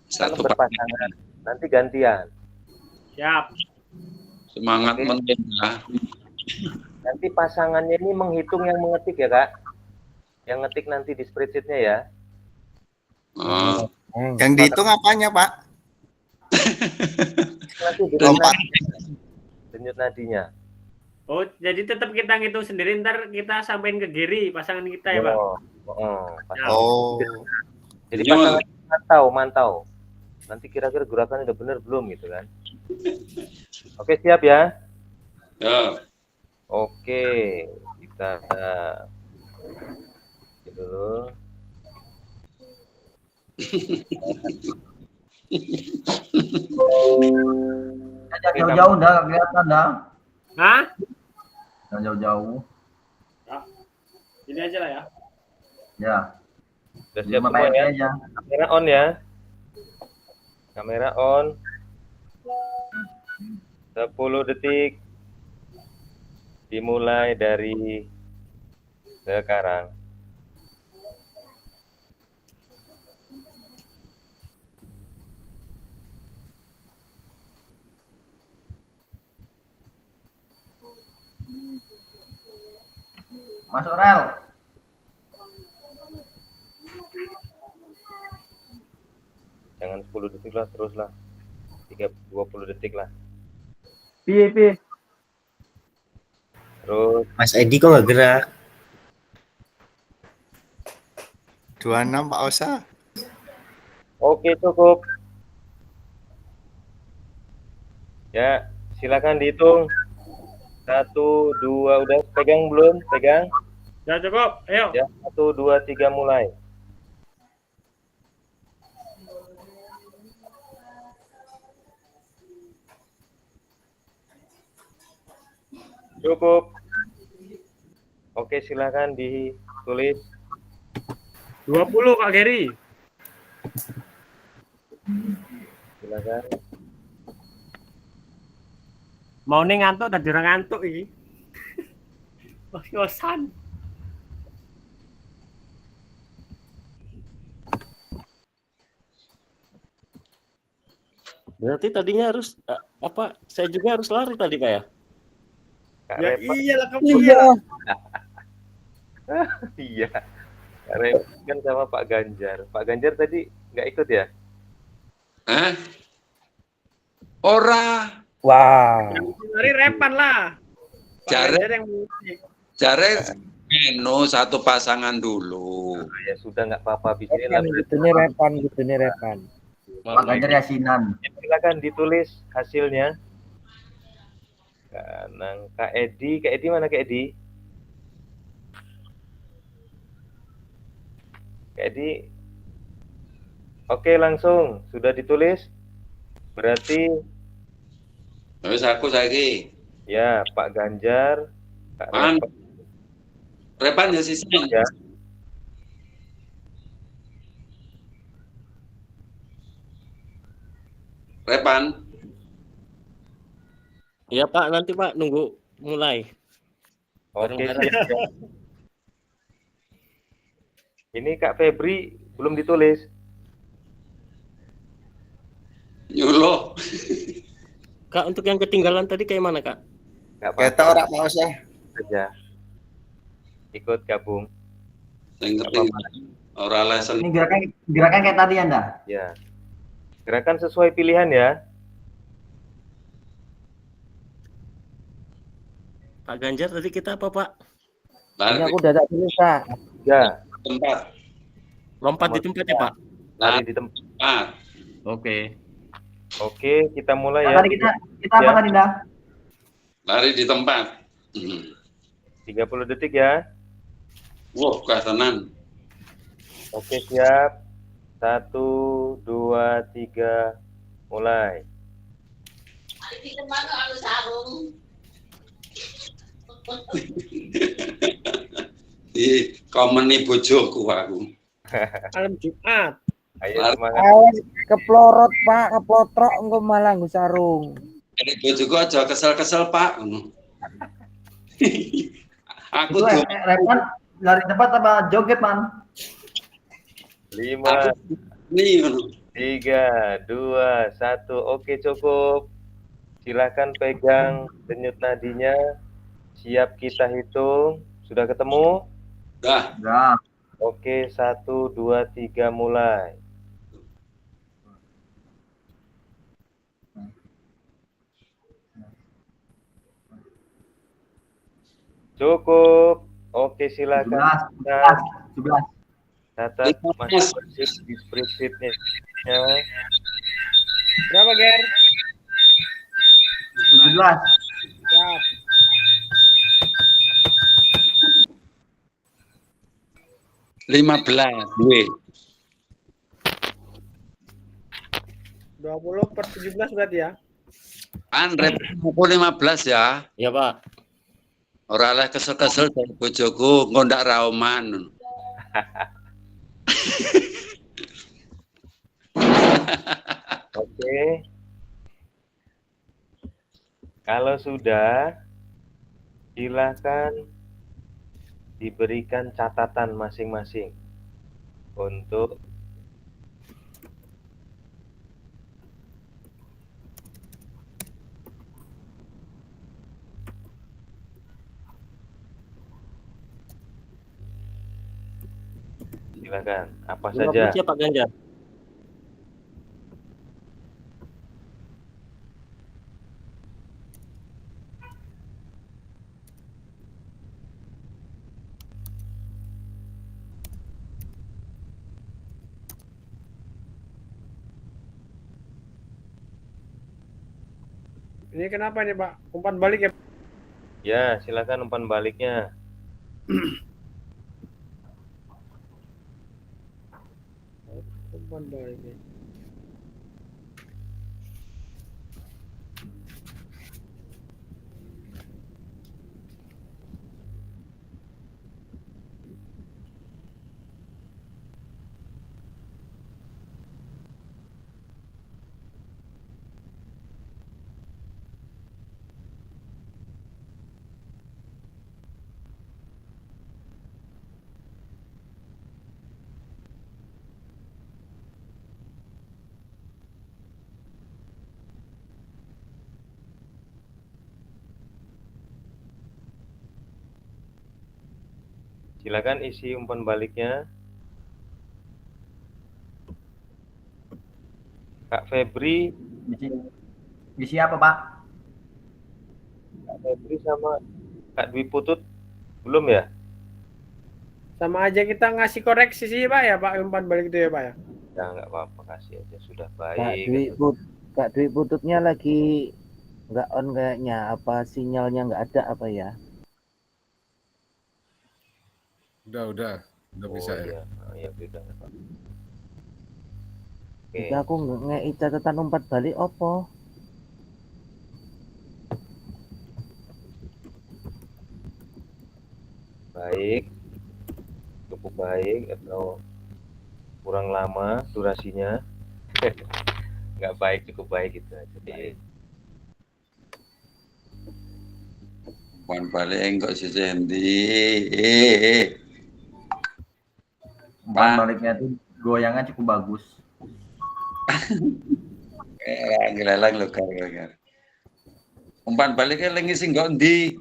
Satu berpasangan. Nanti gantian. Siap. Semangat penting ya. Nanti pasangannya ini menghitung yang mengetik ya, Kak. Yang ngetik nanti di spreadsheet-nya ya. Oh. Yang dihitung apanya, Pak? Nanti Lompat. denyut nadinya. Oh, jadi tetap kita ngitung sendiri, ntar kita sampein ke Giri, pasangan kita ya, Pak? Oh. Jadi pasangan mantau. Nanti kira-kira gerakannya udah bener belum gitu kan. Oke, siap ya? Ya. Oke, kita dulu. Jauh-jauh dah, kelihatan dah. Hah? Jangan jauh-jauh. Ini aja lah ya. Ya. Udah siap 5 semua ya? aja. Kamera on ya. Kamera on. 10 detik. Dimulai dari sekarang. Masuk rel. Jangan 10 detik lah, terus lah. 20 detik lah. Piye. Terus. Mas Edi kok nggak gerak? 26 Pak Osa. Oke, cukup. Ya, silakan dihitung. 1, 2, udah pegang belum? Pegang? Ya cukup, ayo. Ya, 1, 2, 3 mulai. Cukup. Oke, silakan ditulis. 20 Kak Geri. Silakan. Mau nih ngantuk tadi orang ngantuk iki. Bosan. Berarti tadinya harus apa? Saya juga harus lari tadi, Pak ya? Ya iyalah kamu. Iya. Iya. Kak Repot kan sama Pak Ganjar. Pak Ganjar tadi Nggak ikut ya? Ora. Wah. Dari Repan lah. Pak Jare, Ganjar yang mulai. jare satu pasangan dulu. Ya sudah, nggak apa-apa. Bismillah. Gitu nih Repan. Pak Ganjar Yasinan. Silakan ditulis hasilnya. Kanang Kak Edi mana Kak Edi? Kak Edi. Oke, langsung sudah ditulis. Berarti Terus aku saiki. ya Pak Ganjar, Kak Man. Repan. Repan ya sisi. Ya. Repan. Iya Pak, nanti Pak nunggu mulai. Oke, Bareng-bareng. siap. Ini Kak Febri belum ditulis. Nyulo. Kak, untuk yang ketinggalan tadi kayak mana Kak? Nggak Kita apa-apa orang mau sih. saja. Ikut gabung. Yang Nggak penting apa-apa. ora lesson. Ini gerakan kayak tadi Anda. Ya. Gerakan sesuai pilihan ya. Pak Ganjar tadi kita apa Pak? Ini Lari aku udah tak tulis Pak. Ya. tempat. Lompat di tempat ya Pak? Lari di tempat. Tempat. Oke. Oke, kita mulai Nah, ya. tadi kita apa Ya. tadi dah? Lari di tempat. 30 detik ya. Wah, kasanan. Oke, siap. 1, 2, 3, mulai. Di komeni bojoku aku. Malam Jumat. Ayo Lari. semangat. Awas keplorot Pak, keplotrok engko malah nggo sarung. Ini bojoku aja kesel-kesel Pak. Aku Itu tuh Repan lari tempat apa joget man? 5, nih 3, 2, 1. Oke, cukup. Silakan pegang denyut nadinya. Siap kita hitung. Sudah ketemu? dah. Udah. Oke, 1, 2, 3, mulai. Cukup. Oke, silakan. 17, 17. Catat masing-masing di spreadsheet-nya. Berapa Ger? 17. Siap. 15. Duit. 20 per 17 berarti ya. Kan rep aku 15 ya. Iya Pak. Ora oleh kesel-kesel dari bojoku ngondak rauman. Oke. Kalau sudah, silakan diberikan catatan masing-masing untuk silakan apa 15 saja. ya Pak Ganjar. Ini kenapa nih Pak? Umpan balik ya? Ya, silakan umpan baliknya. Umpan balik nih. Silakan isi umpan baliknya. Kak Febri, Misi apa, Pak? Kak Febri sama Kak Dwi Putut belum ya? Sama aja kita ngasih koreksi sih Pak ya Pak, umpan balik itu ya Pak ya. Ya nggak apa-apa, kasih aja sudah Kak baik. Dwi Pututnya lagi nggak on kayaknya, apa sinyalnya nggak ada apa ya? Udah bisa ya. Iya, iya udah. Oke. Jika aku ngei catatan umpan balik opo? Baik, cukup baik atau kurang lama durasinya? Nggak baik, cukup baik gitu aja. Umpan balik enggak sih Sandy. Umpan baliknya itu goyangan cukup bagus. Ngelelang lo kan. Umpan baliknya lagi sing kok ndi?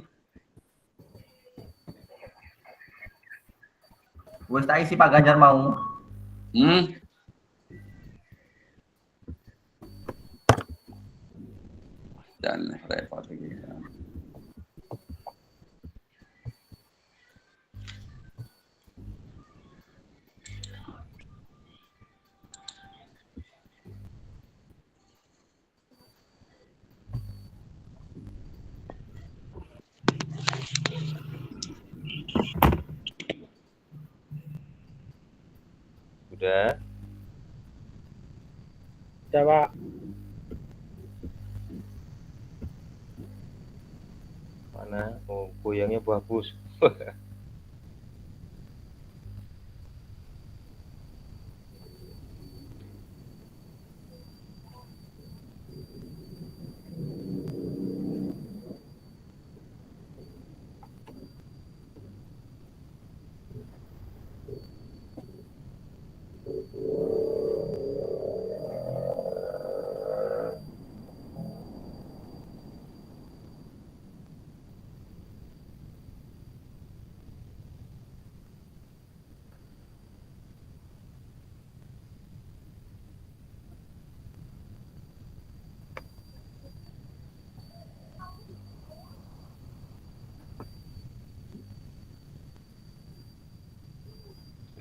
Wes tak isi Pak Ganjar mau. Dan repot lagi. Sudah. Ya Pak. Mana? Oh, goyangnya bagus.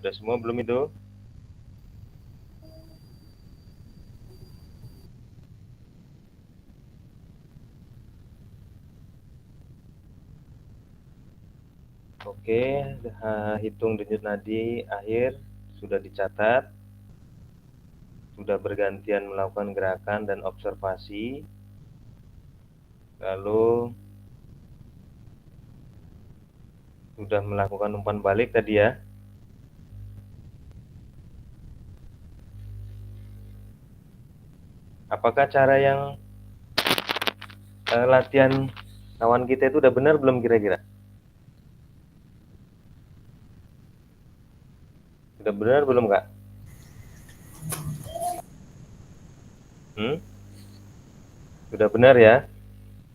Sudah semua belum itu? Oke, hitung denyut nadi akhir sudah dicatat. Sudah bergantian melakukan gerakan dan observasi. Lalu sudah melakukan umpan balik tadi ya. Apakah cara yang latihan kawan kita itu udah benar belum kira-kira? Sudah benar belum Kak? Sudah benar ya?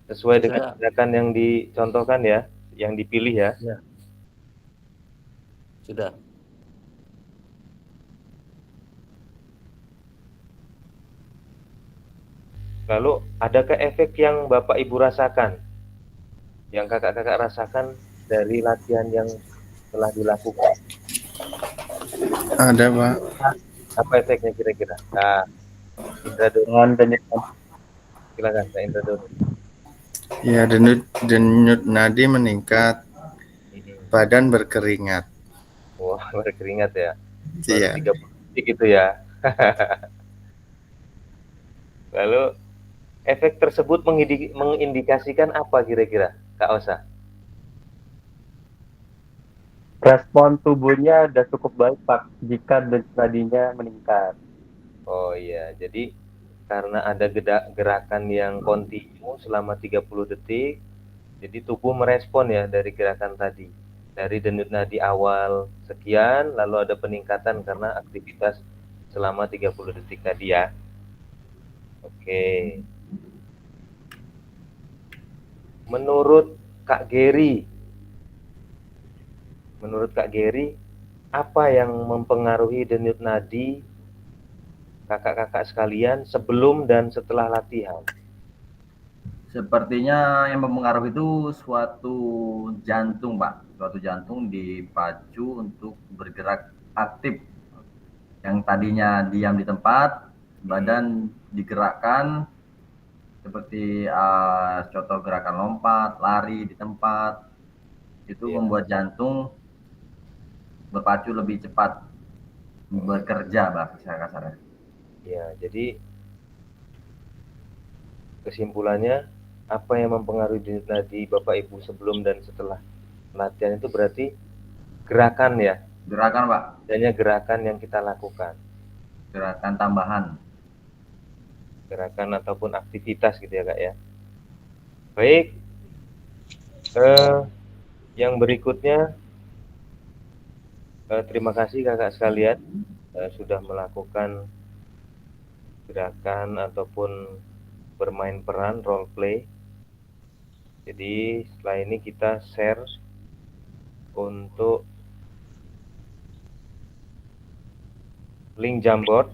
Sesuai dengan gerakan yang dicontohkan ya, yang dipilih ya? Ya. Sudah. Lalu adakah efek yang Bapak Ibu rasakan, yang kakak-kakak rasakan dari latihan yang telah dilakukan? Ada Pak. Apa efeknya kira-kira? Kak Indra dulu. Silakan Kak Indra dulu. Ya, denyut nadi meningkat, badan berkeringat. Wah, berkeringat ya. Iya. 30 detik itu ya. Lalu efek tersebut mengindikasikan apa kira-kira, Kak Osa? Respon tubuhnya sudah cukup baik Pak jika denyut nadinya meningkat. Oh iya, jadi karena ada gerakan yang kontinu selama 30 detik, jadi tubuh merespon ya dari gerakan tadi. Dari denyut nadi awal sekian, lalu ada peningkatan karena aktivitas selama 30 detik tadi ya. Oke. Menurut Kak Gary, apa yang mempengaruhi denyut nadi kakak-kakak sekalian sebelum dan setelah latihan? Sepertinya yang mempengaruhi itu suatu jantung, Pak. Suatu jantung dipacu untuk bergerak aktif. Yang tadinya diam di tempat, badan digerakkan seperti contoh gerakan lompat, lari di tempat. Itu membuat jantung berpacu lebih cepat bekerja, bahasa kasarnya. Ya, jadi kesimpulannya apa yang mempengaruhi nadi Bapak Ibu sebelum dan setelah latihan itu berarti gerakan ya? Gerakan, Pak. Hanya gerakan yang kita lakukan. Gerakan tambahan. Gerakan ataupun aktivitas gitu ya, Kak ya. Baik. Yang berikutnya, terima kasih kakak sekalian sudah melakukan gerakan ataupun bermain peran role play. Jadi setelah ini kita share untuk link Jamboard.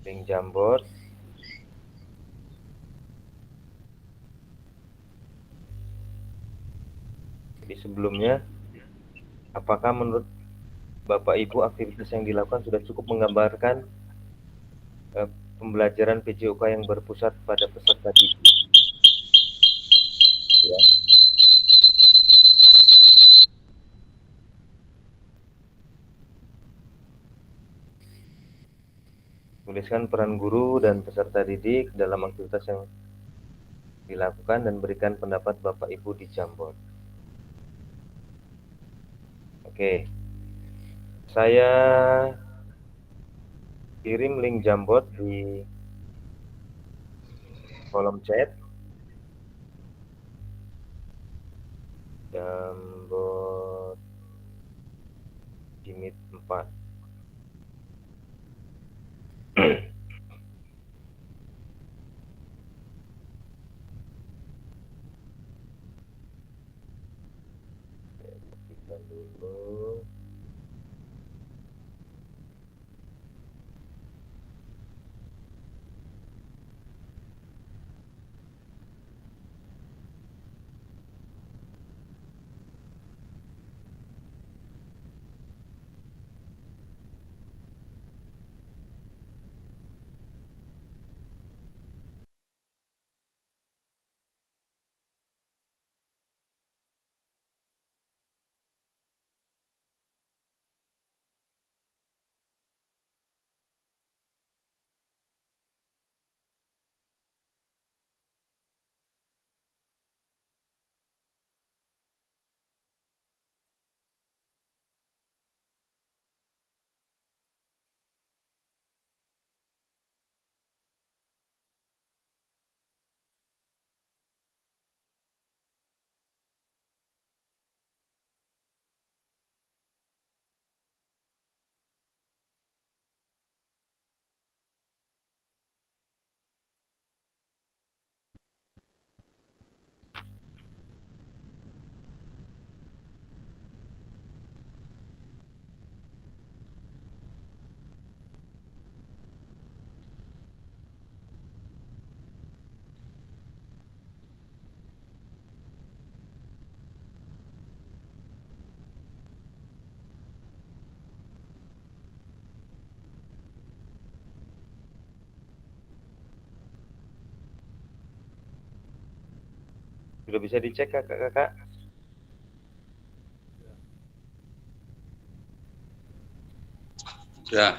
Link Jamboard. Jadi sebelumnya, apakah menurut Bapak Ibu aktivitas yang dilakukan sudah cukup menggambarkan pembelajaran PJOK yang berpusat pada peserta didik? Ya. Tuliskan peran guru dan peserta didik dalam aktivitas yang dilakukan dan berikan pendapat Bapak Ibu di Jamboard. Oke. Saya kirim link Jamboard di kolom chat. Jamboard Jimit 4. Kita dulu. Sudah bisa dicek kakak-kakak? Ya.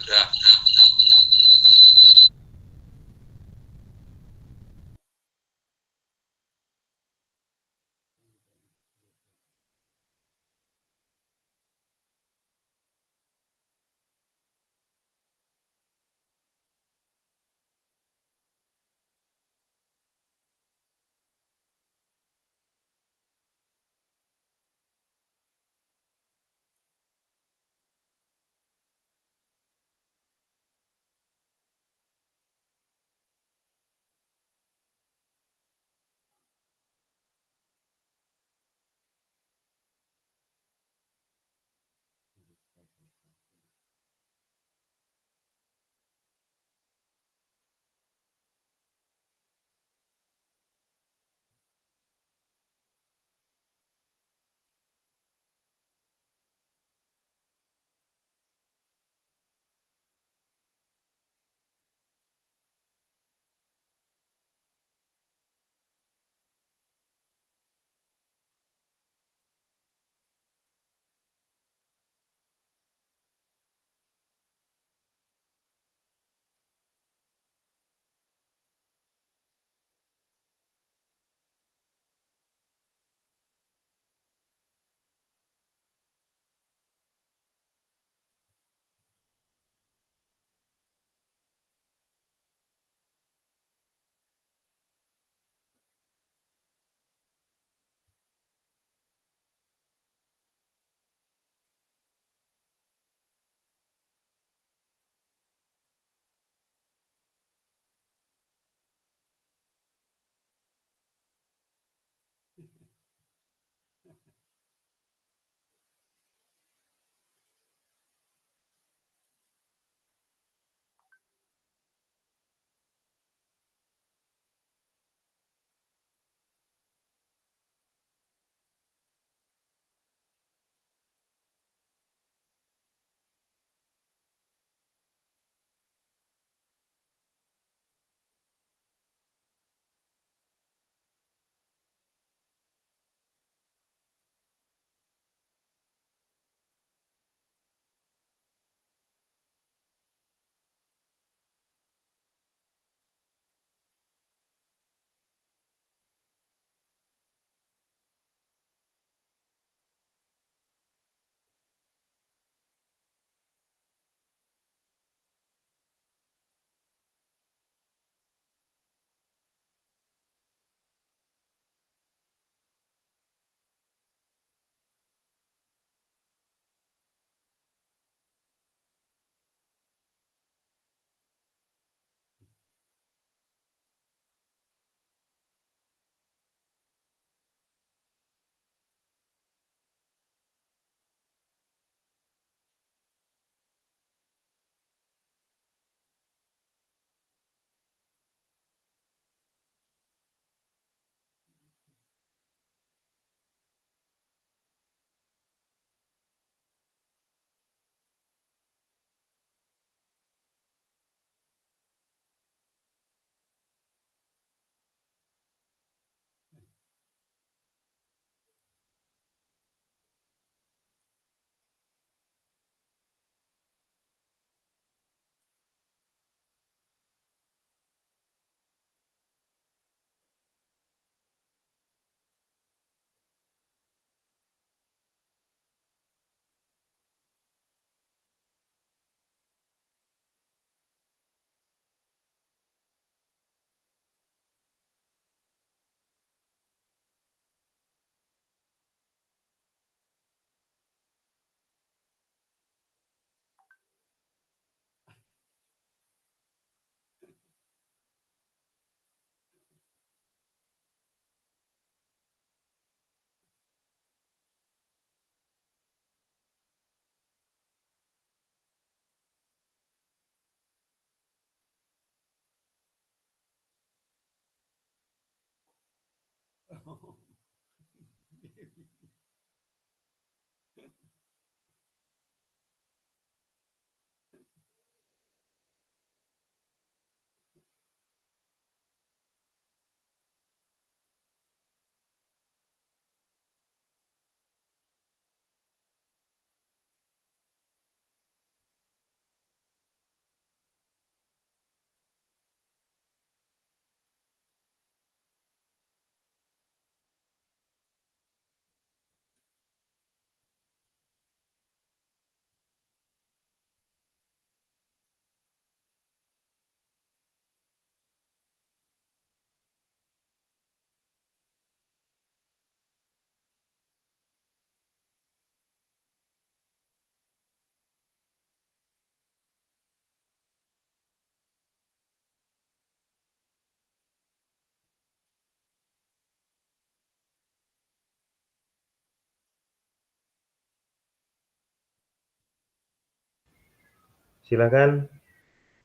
Silakan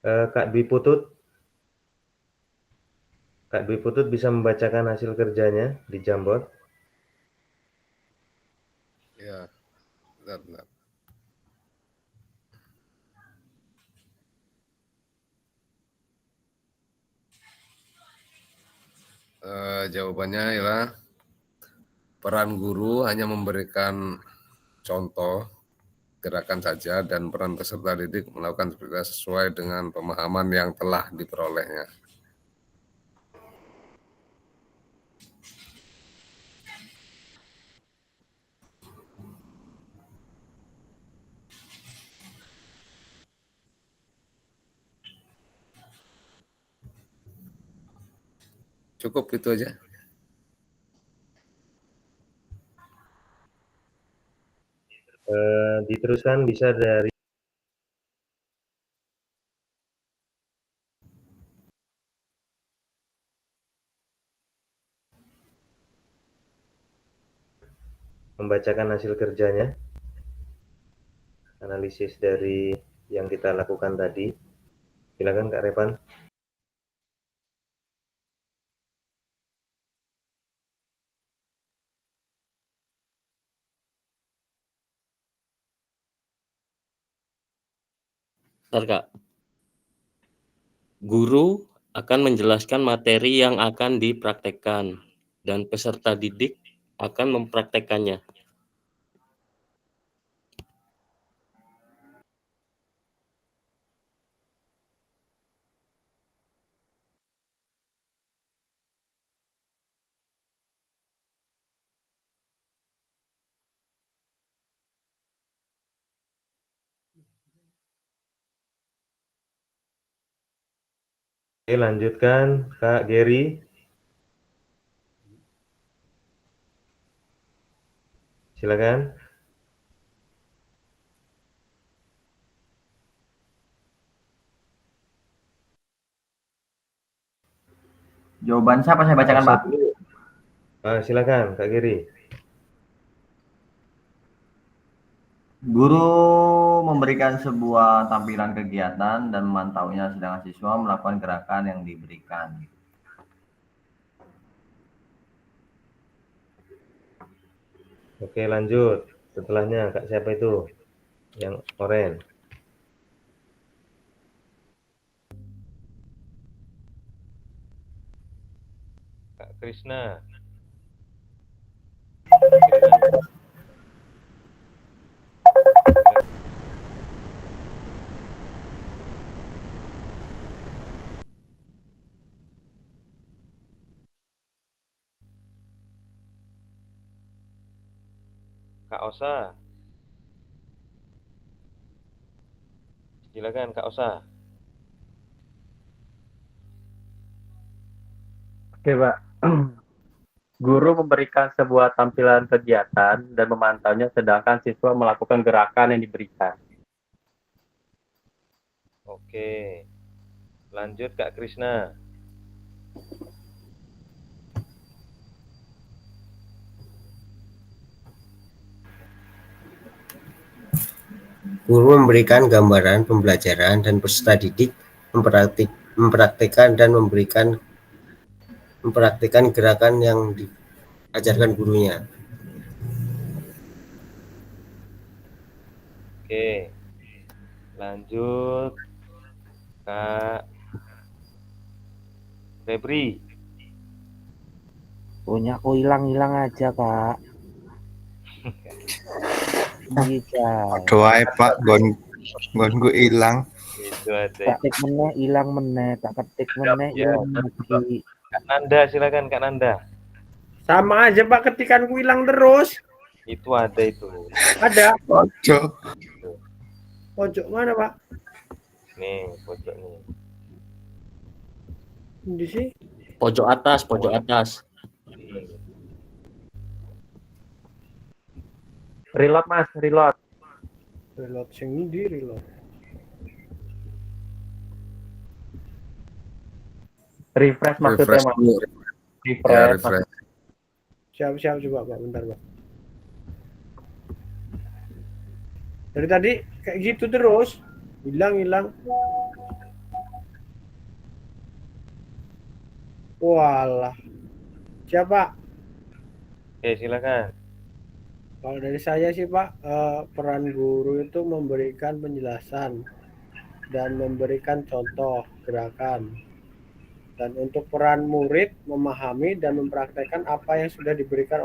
Kak Dwi Putut. Kak Dwi Putut bisa membacakan hasil kerjanya di Jamboard. Ya, benar. Jawabannya ialah peran guru hanya memberikan contoh gerakan saja dan peran peserta didik melakukan sesuai dengan pemahaman yang telah diperolehnya. Cukup itu aja. Diteruskan bisa dari membacakan hasil kerjanya, analisis dari yang kita lakukan tadi. Silakan Kak Revan. Bentar, Kak. Guru akan menjelaskan materi yang akan dipraktekkan dan peserta didik akan mempraktekkannya. Oke, lanjutkan Kak Gary. Silakan. Jawaban siapa saya bacakan, Pak? Silakan Kak Gary. Guru memberikan sebuah tampilan kegiatan dan memantaunya, sedangkan siswa melakukan gerakan yang diberikan. Oke, lanjut. Setelahnya Kak siapa itu? Yang oranye. Kak Krisna. Kak Osa. Silakan Kak Osa. Oke, Pak. Guru memberikan sebuah tampilan kegiatan dan memantaunya, sedangkan siswa melakukan gerakan yang diberikan. Oke. Lanjut Kak Krisna. Guru memberikan gambaran pembelajaran dan peserta didik mempraktikkan dan mempraktikkan gerakan yang ajarkan gurunya. Oke, lanjut Kak Febri. Punyaku hilang-hilang aja, Kak. Iya, Doae Pak, gonku hilang. Itu ada. tak ketik meneh hilang meneh, tak ketik meneh Ya, hilang lagi. Kak Nanda, silakan Kak Nanda. Sama aja Pak, ketikanku hilang terus. Itu ada itu. Ada. Pojok. Pojok mana Pak? Nih, pojok nih. Di sini. Pojok atas, pojok atas. Reload Mas, reload. Reload sing di reload. Refresh maksudnya Refresh Mas. dulu. Ya, refresh. Siap coba Pak, bentar Pak. Dari tadi kayak gitu terus. Hilang. Walah. Siapa? Oke, silakan. Kalau dari saya sih Pak, peran guru itu memberikan penjelasan dan memberikan contoh gerakan. Dan untuk peran murid memahami dan mempraktekkan apa yang sudah diberikan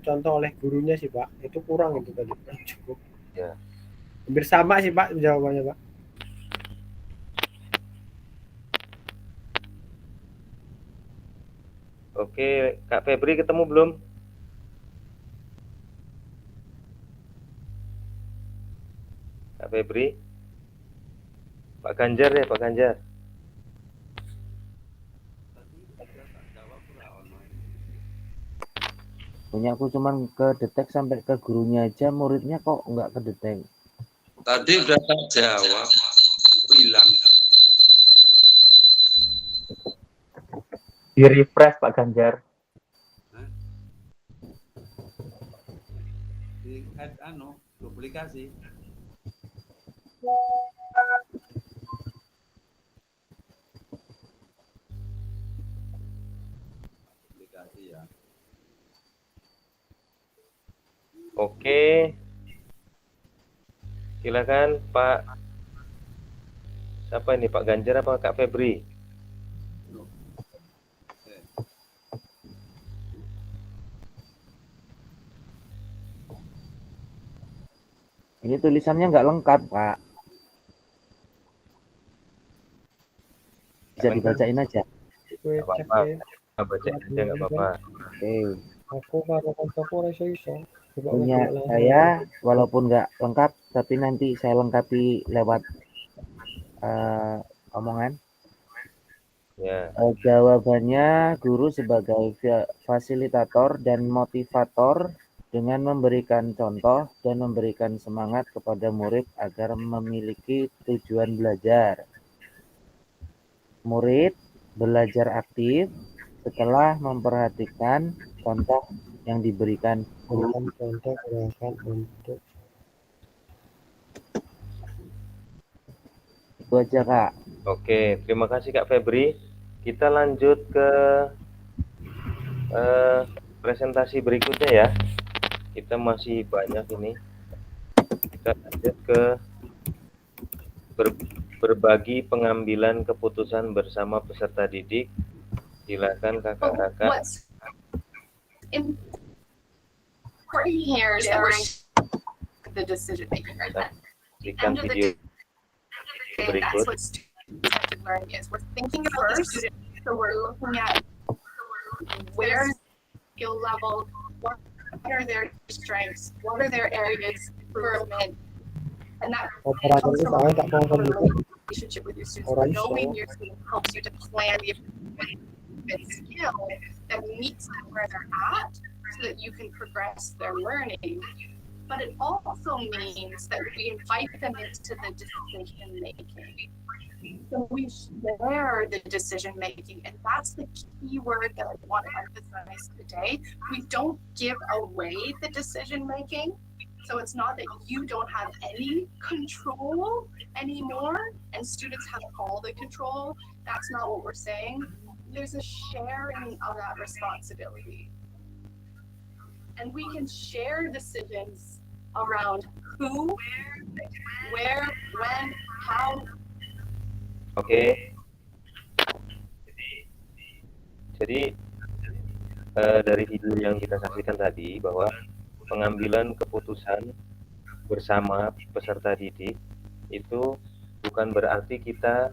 contoh oleh gurunya sih Pak. Itu kurang itu tadi. Cukup. Ya. Hampir sama sih Pak jawabannya Pak. Oke, Kak Febri ketemu belum? Kak Febri? Pak Ganjar ya, Pak Ganjar. Punya aku cuman kedetek sampai ke gurunya aja, muridnya kok nggak kedetek. Tadi udah tak jawab, hilang. Di refresh Pak Ganjar. Di add duplikasi. Duplikasi ya. Oke. Silakan Pak. Siapa ini, Pak Ganjar apa Kak Febri? Ini tulisannya nggak lengkap, Pak. Bisa dibacain aja. Nggak apa-apa. Bacain aja nggak apa-apa. Oke. Aku karo kancaku ora iso. Punya saya walaupun nggak lengkap, tapi nanti saya lengkapi lewat omongan. Ya. Jawabannya guru sebagai fasilitator dan motivator dengan memberikan contoh dan memberikan semangat kepada murid agar memiliki tujuan belajar. Murid belajar aktif setelah memperhatikan contoh yang diberikan guru. Contoh gerakan untuk itu aja Kak. Oke, terima kasih Kak Febri. Kita lanjut ke presentasi berikutnya ya. Kita masih banyak ini. Kita lanjut ke berbagi pengambilan keputusan bersama peserta didik. Silakan kakak-kakak. What's important here is that we're the decision making. Berikan video berikut. That's what student learning is. We're thinking about the student, so we're looking at where skill level, what are their strengths, what are their areas of improvement, and that comes from a relationship with your students. Knowing your student helps you to plan the skill that meets them where they're at, so that you can progress their learning. But it also means that we invite them into the decision making. So we share the decision making, and that's the key word that I want to emphasize today. We don't give away the decision making. So it's not that you don't have any control anymore and students have all the control. That's not what we're saying. there's a sharing of that responsibility. And we can share decisions around who, where, when, how. Oke. Jadi dari video yang kita saksikan tadi bahwa pengambilan keputusan bersama peserta didik itu bukan berarti kita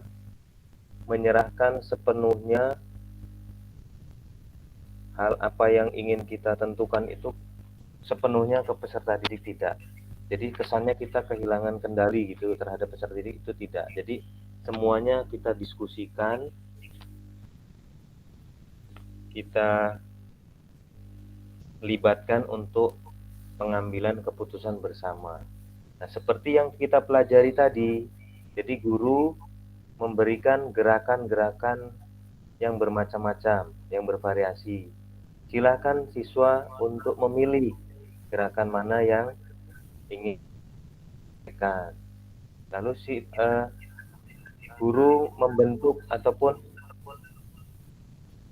menyerahkan sepenuhnya hal apa yang ingin kita tentukan itu sepenuhnya ke peserta didik, tidak. Jadi kesannya kita kehilangan kendali gitu terhadap peserta didik, itu tidak. Jadi semuanya kita diskusikan, kita libatkan untuk pengambilan keputusan bersama. Nah, seperti yang kita pelajari tadi, jadi guru memberikan gerakan-gerakan yang bermacam-macam, yang bervariasi. Silakan siswa untuk memilih gerakan mana yang ingin dilakukan. Lalu guru membentuk ataupun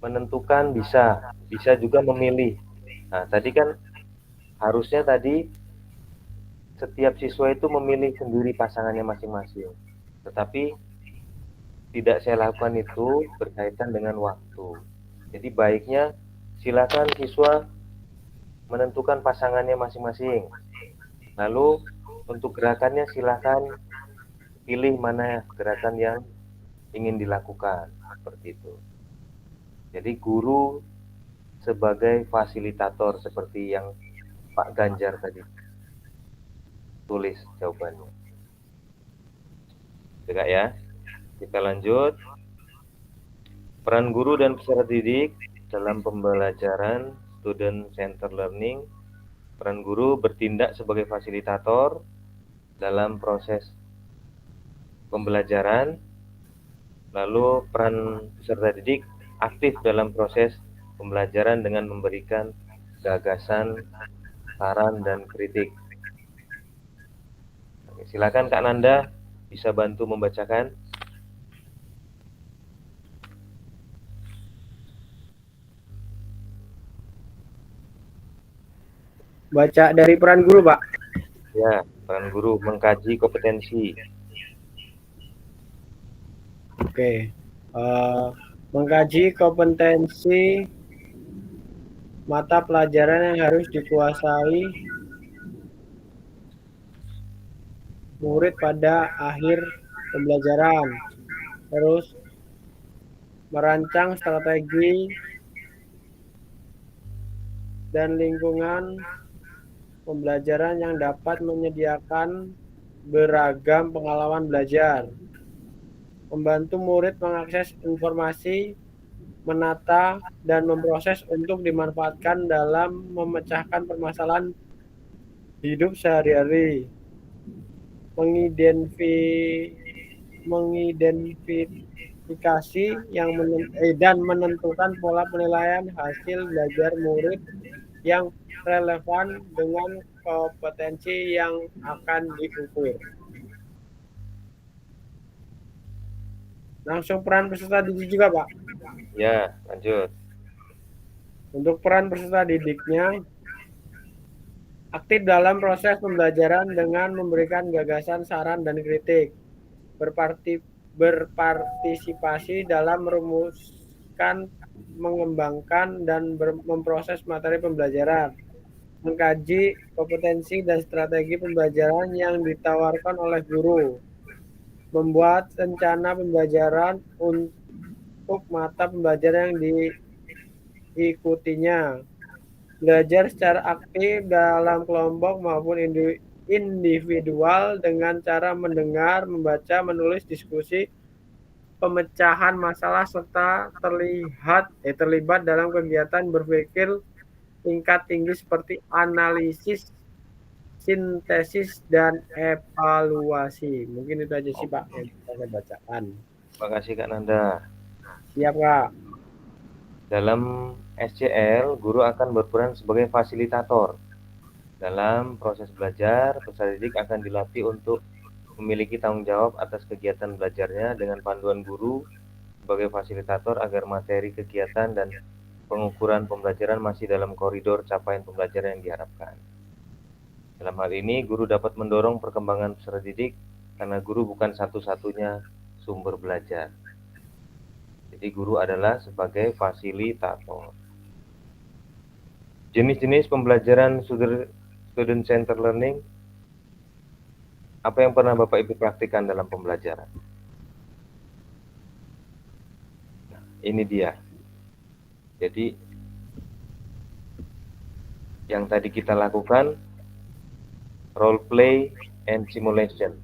menentukan, bisa juga memilih. Nah, tadi kan harusnya tadi setiap siswa itu memilih sendiri pasangannya masing-masing. Tetapi tidak saya lakukan itu berkaitan dengan waktu. Jadi baiknya silakan siswa menentukan pasangannya masing-masing. Lalu untuk gerakannya silakan pilih mana gerakan yang ingin dilakukan, seperti itu. Jadi guru sebagai fasilitator seperti yang Pak Ganjar tadi tulis jawabannya. Juga ya. Kita lanjut. Peran guru dan peserta didik dalam pembelajaran student center learning. Peran guru bertindak sebagai fasilitator dalam proses pembelajaran. Lalu peran peserta didik aktif dalam proses pembelajaran dengan memberikan gagasan, saran, dan kritik. Oke, silakan Kak Nanda bisa bantu membacakan. Baca dari peran guru, Pak. Ya, peran guru mengkaji kompetensi. Oke. Mengkaji kompetensi mata pelajaran yang harus dikuasai murid pada akhir pembelajaran. Terus merancang strategi dan lingkungan pembelajaran yang dapat menyediakan beragam pengalaman belajar. Membantu murid mengakses informasi, menata, dan memproses untuk dimanfaatkan dalam memecahkan permasalahan hidup sehari-hari. Mengidentifikasi dan menentukan pola penilaian hasil belajar murid yang relevan dengan kompetensi yang akan diukur. Langsung peran peserta didik juga, Pak. Ya, lanjut. Untuk peran peserta didiknya, aktif dalam proses pembelajaran dengan memberikan gagasan, saran, dan kritik. Berpartisipasi dalam merumuskan, mengembangkan, dan memproses materi pembelajaran. Mengkaji kompetensi dan strategi pembelajaran yang ditawarkan oleh guru. Membuat rencana pembelajaran untuk mata pembelajaran yang diikutinya. Belajar secara aktif dalam kelompok maupun individual dengan cara mendengar, membaca, menulis, diskusi, pemecahan masalah, serta terlibat dalam kegiatan berpikir tingkat tinggi seperti analisis, sintesis, dan evaluasi. Mungkin itu aja sih Pak yang bisa saya bacakan. Terima kasih Kak Nanda. Siap Kak. Dalam SCL, guru akan berperan sebagai fasilitator. Dalam proses belajar, peserta didik akan dilatih untuk memiliki tanggung jawab atas kegiatan belajarnya dengan panduan guru sebagai fasilitator agar materi kegiatan dan pengukuran pembelajaran masih dalam koridor capaian pembelajaran yang diharapkan. Dalam hal ini, guru dapat mendorong perkembangan peserta didik karena guru bukan satu-satunya sumber belajar. Jadi guru adalah sebagai fasilitator. Jenis-jenis pembelajaran student-centered learning, apa yang pernah Bapak Ibu praktikkan dalam pembelajaran? Nah, ini dia. Jadi, yang tadi kita lakukan, role play and simulation.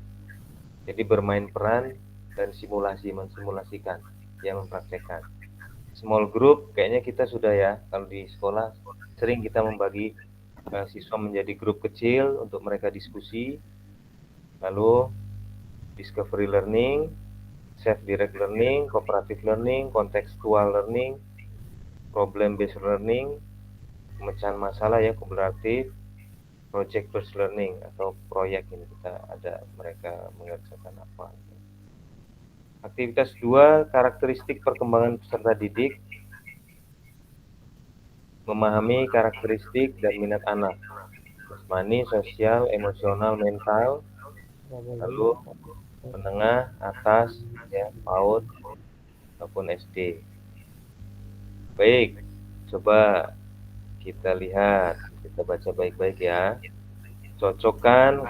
Jadi bermain peran dan simulasi, mensimulasikan, yang mempraktekkan. Small group, kayaknya kita sudah ya, kalau di sekolah sering kita membagi siswa menjadi grup kecil untuk mereka diskusi, lalu discovery learning, self-direct learning, cooperative learning, contextual learning, problem based learning, pemecahan masalah ya, kolaboratif, project based learning atau proyek ini kita ada mereka mengerjakan apa. Aktivitas 2, karakteristik perkembangan peserta didik, memahami karakteristik dan minat anak, jasmani, sosial, emosional, mental, lalu menengah, atas, ya, PAUD maupun SD. Baik, coba kita lihat, kita baca baik-baik ya. Cocokkan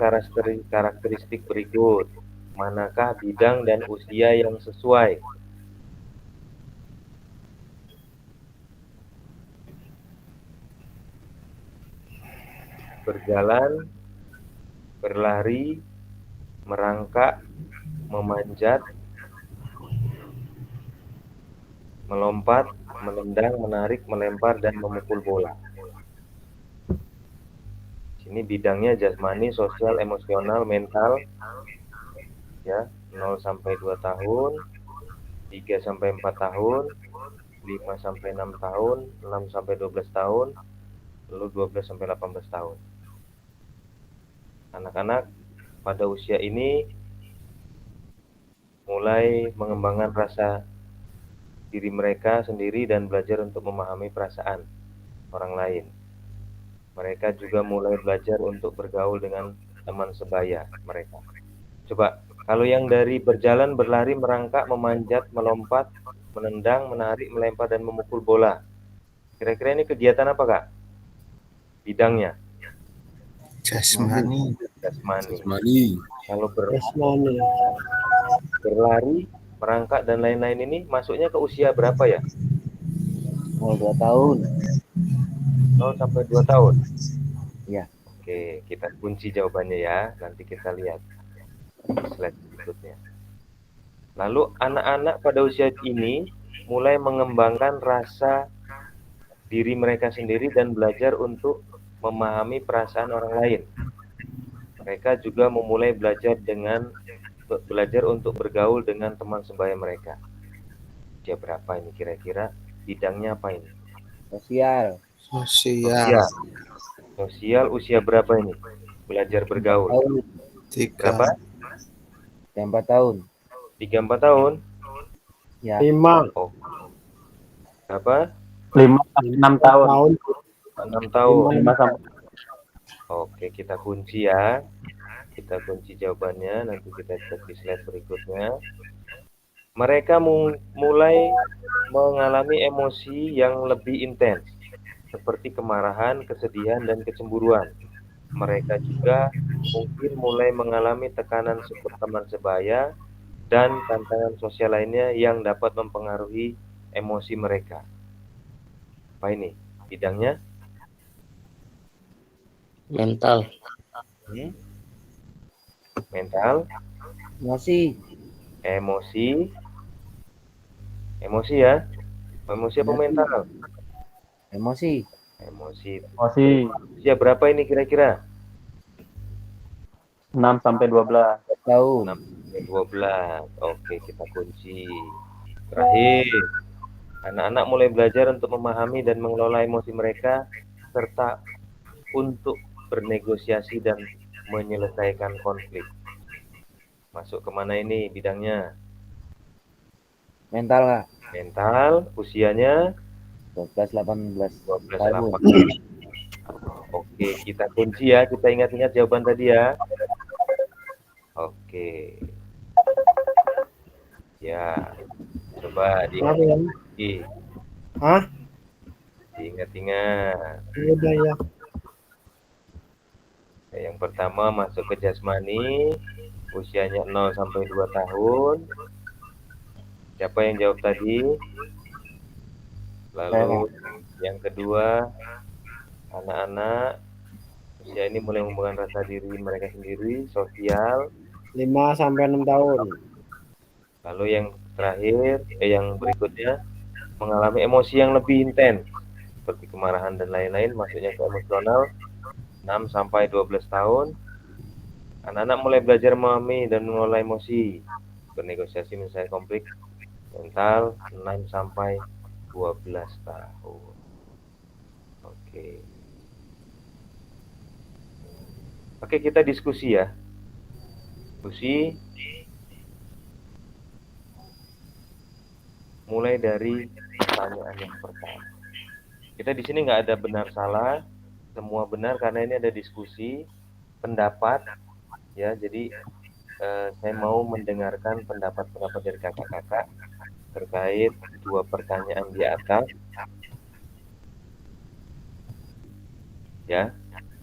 karakteristik berikut. Manakah bidang dan usia yang sesuai? Berjalan, berlari, merangkak, memanjat, melompat, menendang, menarik, melempar, dan memukul bola. Sini bidangnya jasmani, sosial, emosional, mental, ya, 0 sampai 2 tahun, 3 sampai 4 tahun, 5 sampai 6 tahun, 6 sampai 12 tahun, lalu 12 sampai 18 tahun. Anak-anak pada usia ini mulai mengembangkan rasa diri mereka sendiri dan belajar untuk memahami perasaan orang lain. Mereka juga mulai belajar untuk bergaul dengan teman sebaya mereka. Coba, kalau yang dari berjalan, berlari, merangkak, memanjat, melompat, menendang, menarik, melempar, dan memukul bola. Kira-kira ini kegiatan apa, Kak? Bidangnya? Jasmani. Jasmani. Kalau berlari, merangkak, dan lain-lain ini masuknya ke usia berapa ya? 2 tahun. 0 sampai 2 tahun? Ya. Oke, kita kunci jawabannya ya. Nanti kita lihat slide berikutnya. Lalu anak-anak pada usia ini mulai mengembangkan rasa diri mereka sendiri dan belajar untuk memahami perasaan orang lain. Mereka juga memulai belajar untuk bergaul dengan teman sebaya mereka. Usia berapa ini kira-kira? Bidangnya apa ini? Sosial. Sosial usia berapa ini? Belajar bergaul. Berapa? 4 tahun. 3-4 tahun? Ya. 5. Oh. Berapa? 5-6 tahun. 6 tahun. 5 sampai. Oke, kita kunci ya. Kita kunci jawabannya, nanti kita cek di slide berikutnya. Mereka mulai mengalami emosi yang lebih intens, seperti kemarahan, kesedihan, dan kecemburuan. Mereka juga mungkin mulai mengalami tekanan teman sebaya dan tantangan sosial lainnya yang dapat mempengaruhi emosi mereka. Apa ini? Bidangnya? Mental. Mental. Emosi ya. Emosi apa mental? Emosi. Usia berapa ini kira-kira? 6 sampai 12 tahun. 6 sampai 12. Oke, kita kunci. Terakhir, anak-anak mulai belajar untuk memahami dan mengelola emosi mereka serta untuk bernegosiasi dan menyelesaikan konflik. Masuk kemana ini bidangnya? Mental Kak. Mental, usianya 12-18 12 tahun. 8. Oke, kita kunci ya, kita ingat-ingat jawaban tadi ya. Oke. Ya, coba diingat. Hah? Diingat-ingat. Udah ya. Yang pertama masuk ke jasmani, usianya 0 sampai 2 tahun. Siapa yang jawab tadi? Lalu yang kedua, anak-anak usia ini mulai mengembangkan rasa diri mereka sendiri, sosial. 5 sampai 6 tahun. Lalu yang terakhir, yang berikutnya, mengalami emosi yang lebih intens, seperti kemarahan dan lain-lain, maksudnya ke emosional, 6 sampai 12 tahun. Anak-anak mulai belajar memahami dan mengelola emosi, bernegosiasi menyelesaikan konflik mental, 6 sampai 12 tahun. Oke. Oke, kita diskusi ya. Diskusi mulai dari pertanyaan yang pertama. Kita di sini nggak ada benar salah, semua benar karena ini ada diskusi pendapat ya. Jadi saya mau mendengarkan pendapat-pendapat dari kakak-kakak terkait 2 pertanyaan di atas. Ya,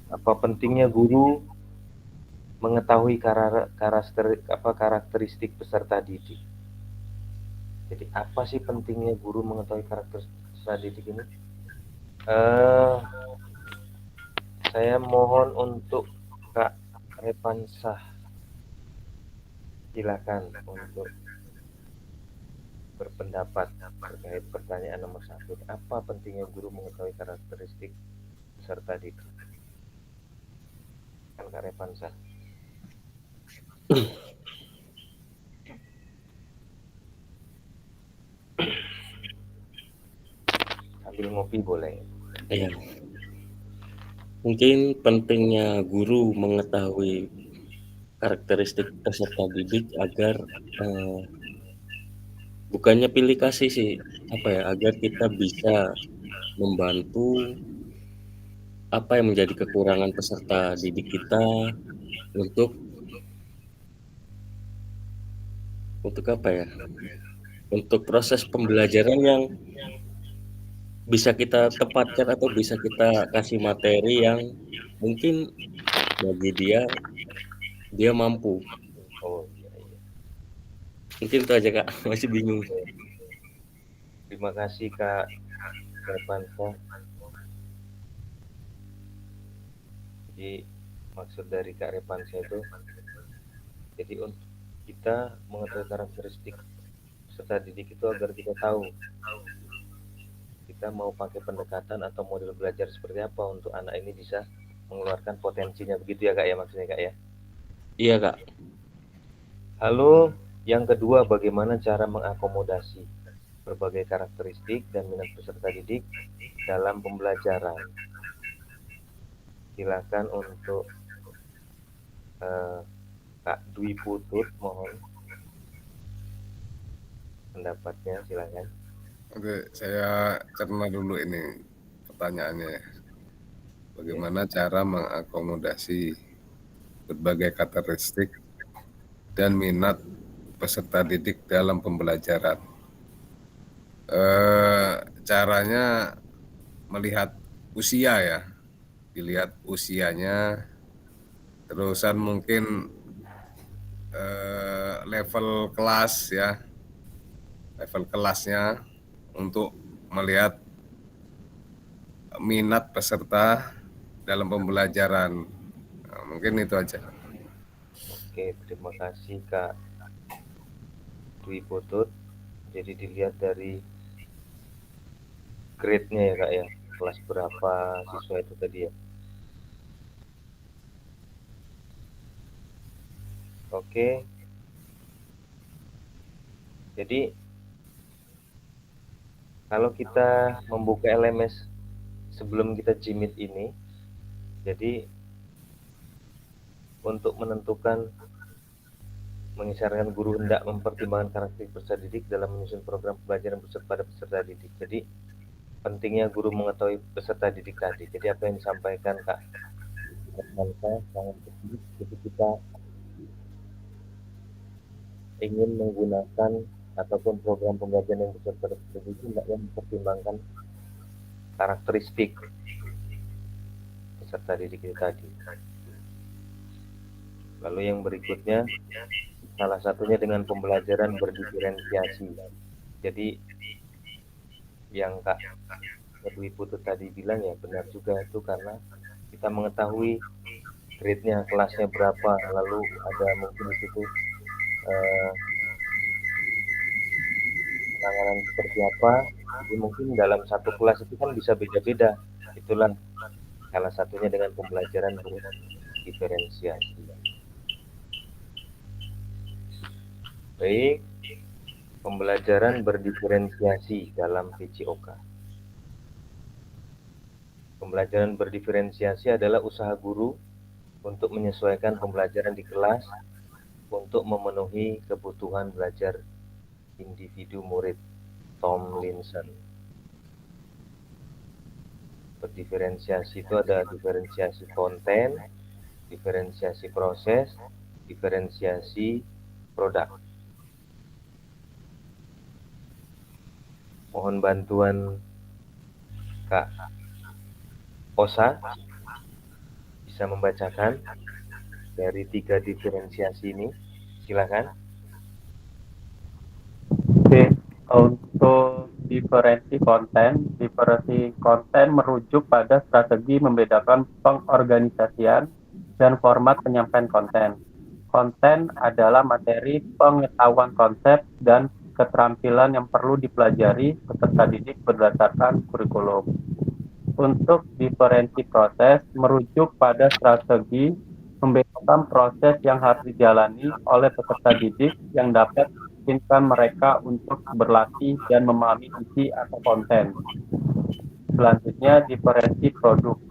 apa pentingnya guru mengetahui karakteristik peserta didik? Jadi apa sih pentingnya guru mengetahui karakteristik peserta didik ini? Saya mohon untuk Kak Repansah, silakan untuk berpendapat terkait pertanyaan nomor 1. Apa pentingnya guru mengetahui karakteristik peserta didik? Kan Kak Repansah. Sambil ngopi boleh. Iya. Mungkin pentingnya guru mengetahui karakteristik peserta didik agar bukannya pilih kasih sih, agar kita bisa membantu apa yang menjadi kekurangan peserta didik kita untuk untuk proses pembelajaran yang bisa kita tepatkan atau bisa kita kasih materi yang mungkin bagi dia mampu. Oh iya. Mungkin itu aja Kak, masih bingung. Terima kasih Kak Repansah. Jadi maksud dari Kak Repansah itu, jadi untuk kita mengetahui karakteristik peserta didik itu agar kita tahu kita mau pakai pendekatan atau model belajar seperti apa untuk anak ini bisa mengeluarkan potensinya, begitu ya Kak ya, maksudnya Kak ya? Iya Kak. Lalu yang kedua, bagaimana cara mengakomodasi berbagai karakteristik dan minat peserta didik dalam pembelajaran? Silakan untuk Kak Dwi Putut, mohon pendapatnya, silakan. Oke, saya cerna dulu ini pertanyaannya. Bagaimana cara mengakomodasi berbagai karakteristik dan minat peserta didik dalam pembelajaran? Caranya melihat usia ya, dilihat usianya, terusan mungkin level kelas ya, level kelasnya untuk melihat minat peserta dalam pembelajaran. Nah, mungkin itu aja. Oke, terima kasih Kak Dwi Putut. Jadi dilihat dari grade-nya ya Kak ya, kelas berapa siswa itu tadi ya. Oke. Jadi kalau kita membuka LMS sebelum kita jimit ini, jadi untuk menentukan mengisyaratkan guru hendak mempertimbangkan karakteristik peserta didik dalam menyusun program pembelajaran pusat pada peserta didik. Jadi pentingnya guru mengetahui peserta didik tadi. Jadi apa yang disampaikan Kak Hermansyah sangat penting. Jadi kita ingin menggunakan ataupun program pembelajaran yang pusat pada peserta didik tidak yang mempertimbangkan karakteristik peserta didik itu tadi. Lalu yang berikutnya, salah satunya dengan pembelajaran berdiferensiasi. Jadi yang Kak Dwi Putut tadi bilang ya benar juga itu, karena kita mengetahui grade-nya, kelasnya berapa, lalu ada mungkin di situ penanganan seperti apa. Jadi mungkin dalam satu kelas itu kan bisa beda-beda. Itulah salah satunya dengan pembelajaran berdiferensiasi. Baik, pembelajaran berdiferensiasi dalam PCOK. Pembelajaran berdiferensiasi adalah usaha guru untuk menyesuaikan pembelajaran di kelas untuk memenuhi kebutuhan belajar individu murid. Tomlinson. Berdiferensiasi itu ada diferensiasi konten, diferensiasi proses, diferensiasi produk. Mohon bantuan Kak Osa bisa membacakan dari 3 diferensiasi ini. Silakan. Oke, untuk diferensi konten merujuk pada strategi membedakan pengorganisasian dan format penyampaian konten. Konten adalah materi pengetahuan konsep dan keterampilan yang perlu dipelajari peserta didik berdasarkan kurikulum. Untuk diferensi proses merujuk pada strategi membedakan proses yang harus dijalani oleh peserta didik yang dapat memungkinkan mereka untuk berlatih dan memahami isi atau konten. Selanjutnya, diferensi produk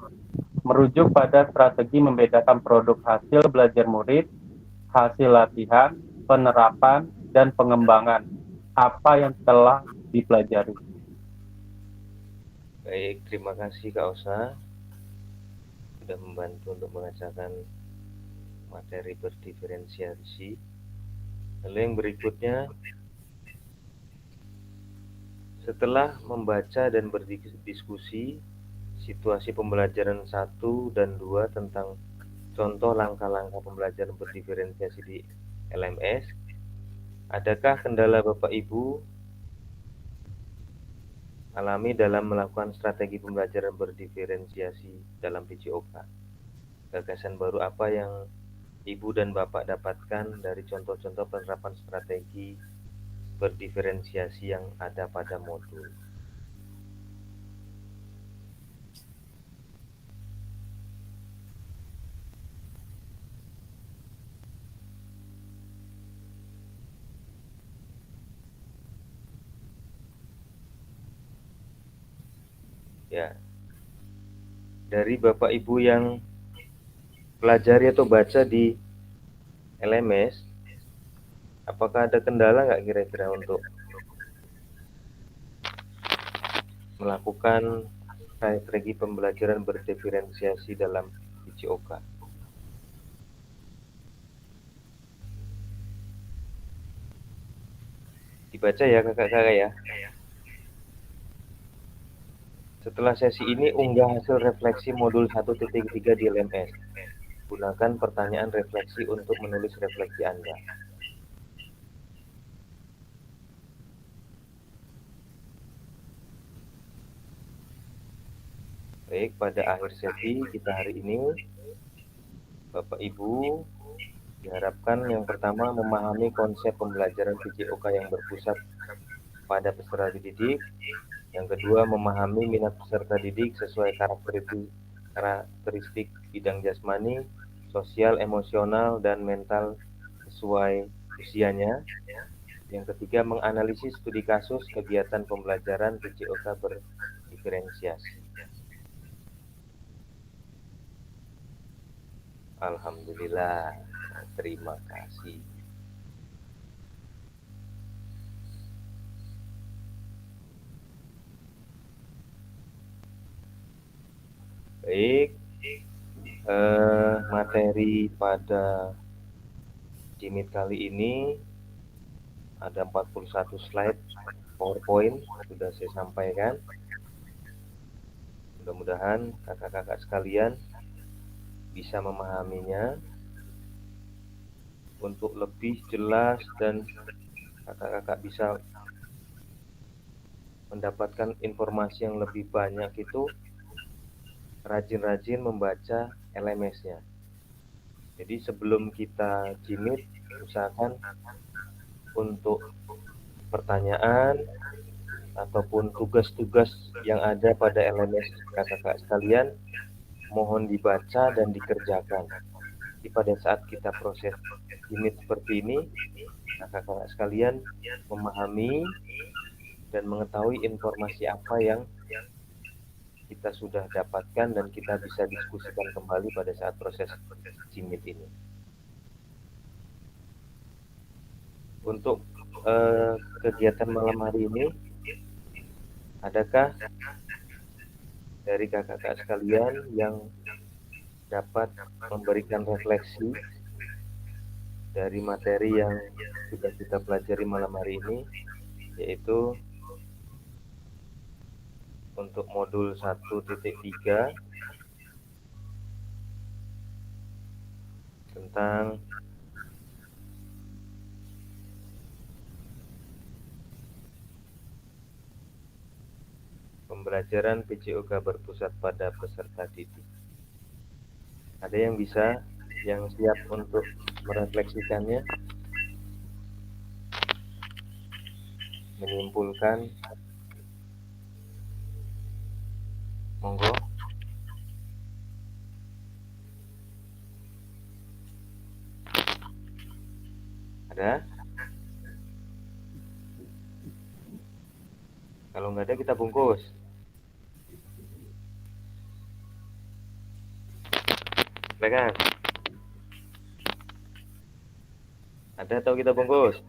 merujuk pada strategi membedakan produk hasil belajar murid, hasil latihan, penerapan, dan pengembangan apa yang telah dipelajari. Baik, terima kasih Kak Osa sudah membantu untuk mengajarkan materi berdiferensiasi. Lalu yang berikutnya, setelah membaca dan berdiskusi situasi pembelajaran 1 dan 2 tentang contoh langkah-langkah pembelajaran berdiferensiasi di LMS, adakah kendala Bapak Ibu alami dalam melakukan strategi pembelajaran berdiferensiasi dalam PCOK? Gagasan baru apa yang Ibu dan Bapak dapatkan dari contoh-contoh penerapan strategi berdiferensiasi yang ada pada modul? Ya, dari Bapak Ibu yang pelajari atau baca di LMS, apakah ada kendala nggak kira-kira untuk melakukan strategi pembelajaran berdiferensiasi dalam PCOK? Dibaca ya kakak-kakak ya. Setelah sesi ini, unggah hasil refleksi modul 1.3 di LMS. Gunakan pertanyaan refleksi untuk menulis refleksi Anda. Baik, pada akhir sesi kita hari ini, Bapak Ibu diharapkan yang pertama memahami konsep pembelajaran PCOK yang berpusat pada peserta didik. Yang kedua, memahami minat peserta didik sesuai karakteristik bidang jasmani, sosial, emosional, dan mental sesuai usianya. Yang ketiga, menganalisis studi kasus kegiatan pembelajaran PCOK berdiferensiasi. Alhamdulillah, terima kasih. Baik, materi pada Jimit kali ini ada 41 slide PowerPoint sudah saya sampaikan. Mudah-mudahan kakak-kakak sekalian bisa memahaminya untuk lebih jelas dan kakak-kakak bisa mendapatkan informasi yang lebih banyak itu rajin-rajin membaca LMS-nya. Jadi sebelum kita jimit, usahakan untuk pertanyaan ataupun tugas-tugas yang ada pada LMS kakak-kakak sekalian mohon dibaca dan dikerjakan. Jadi pada saat kita proses jimit seperti ini, kakak-kakak sekalian memahami dan mengetahui informasi apa yang kita sudah dapatkan dan kita bisa diskusikan kembali pada saat proses jimit ini. Untuk kegiatan malam hari ini, adakah dari kakak-kakak sekalian yang dapat memberikan refleksi dari materi yang sudah kita pelajari malam hari ini, yaitu untuk modul 1.3 tentang pembelajaran PJOK berpusat pada peserta didik. Ada yang bisa, yang siap untuk merefleksikannya, menyimpulkan, monggo. Ada? Kalau nggak ada kita bungkus. Silakan. Ada atau kita bungkus?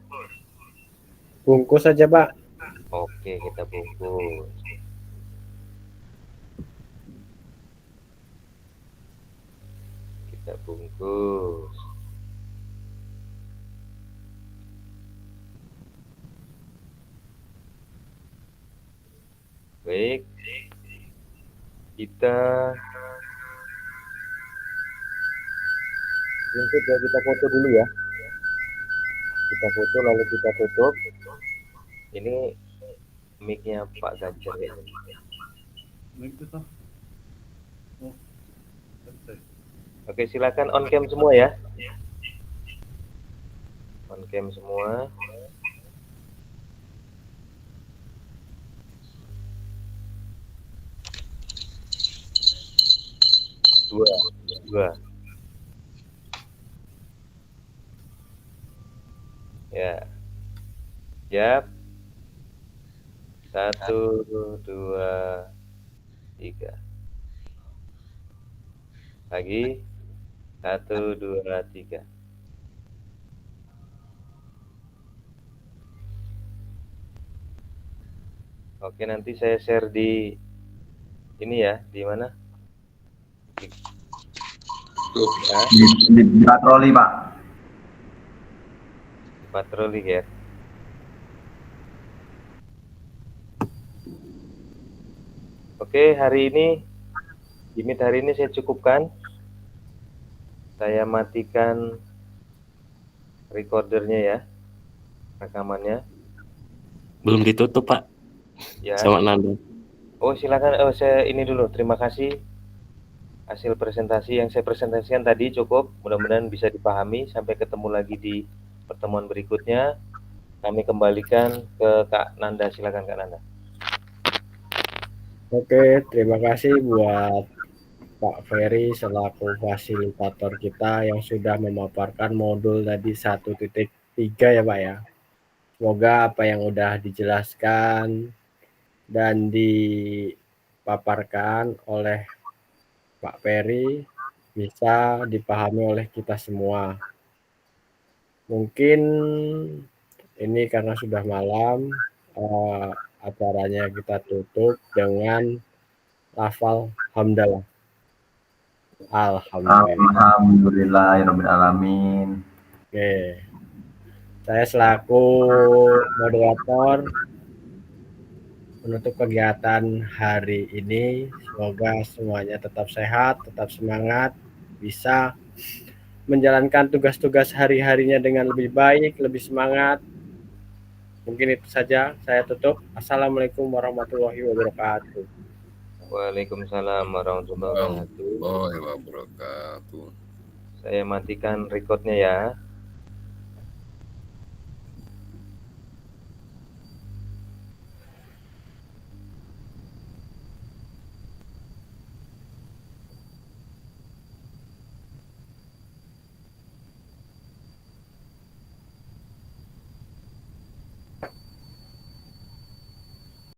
Bungkus aja, Pak. Oke, kita bungkus. Kita bungkus. Baik. Kita bungkus ya, kita foto dulu ya. Kita foto lalu kita tutup. Ini mic-nya Pak Ganjar ya. Oke, silakan on cam semua ya. On cam semua. Dua. Ya. Siap. 1, 2, 3. Lagi. 1, 2, 3. Oke, nanti saya share di ini ya, di mana? Di patroli, Pak. Patroli ya. Oke, hari ini jimit hari ini saya cukupkan. Saya matikan recordernya ya, rekamannya. Belum ditutup, Pak. Ya. Sama Nando. Oh, silakan. Saya ini dulu. Terima kasih. Hasil presentasi yang saya presentasikan tadi cukup. Mudah-mudahan bisa dipahami. Sampai ketemu lagi di pertemuan berikutnya. Kami kembalikan ke Kak Nanda. Silakan Kak Nanda. Oke, terima kasih buat Pak Ferry selaku fasilitator kita yang sudah memaparkan modul tadi 1.3 ya Pak ya. Semoga apa yang udah dijelaskan dan dipaparkan oleh Pak Ferry bisa dipahami oleh kita semua. Mungkin ini karena sudah malam, acaranya kita tutup dengan lafal hamdalah. Alhamdulillah. Alhamdulillahirrahmanirrahim. Oke. Saya selaku moderator menutup kegiatan hari ini. Semoga semuanya tetap sehat, tetap semangat, bisa menjalankan tugas-tugas hari-harinya dengan lebih baik, lebih semangat. Mungkin itu saja, saya tutup. Assalamualaikum warahmatullahi wabarakatuh. Waalaikumsalam warahmatullahi wabarakatuh. Warahmatullahi wabarakatuh. Saya matikan recordnya ya.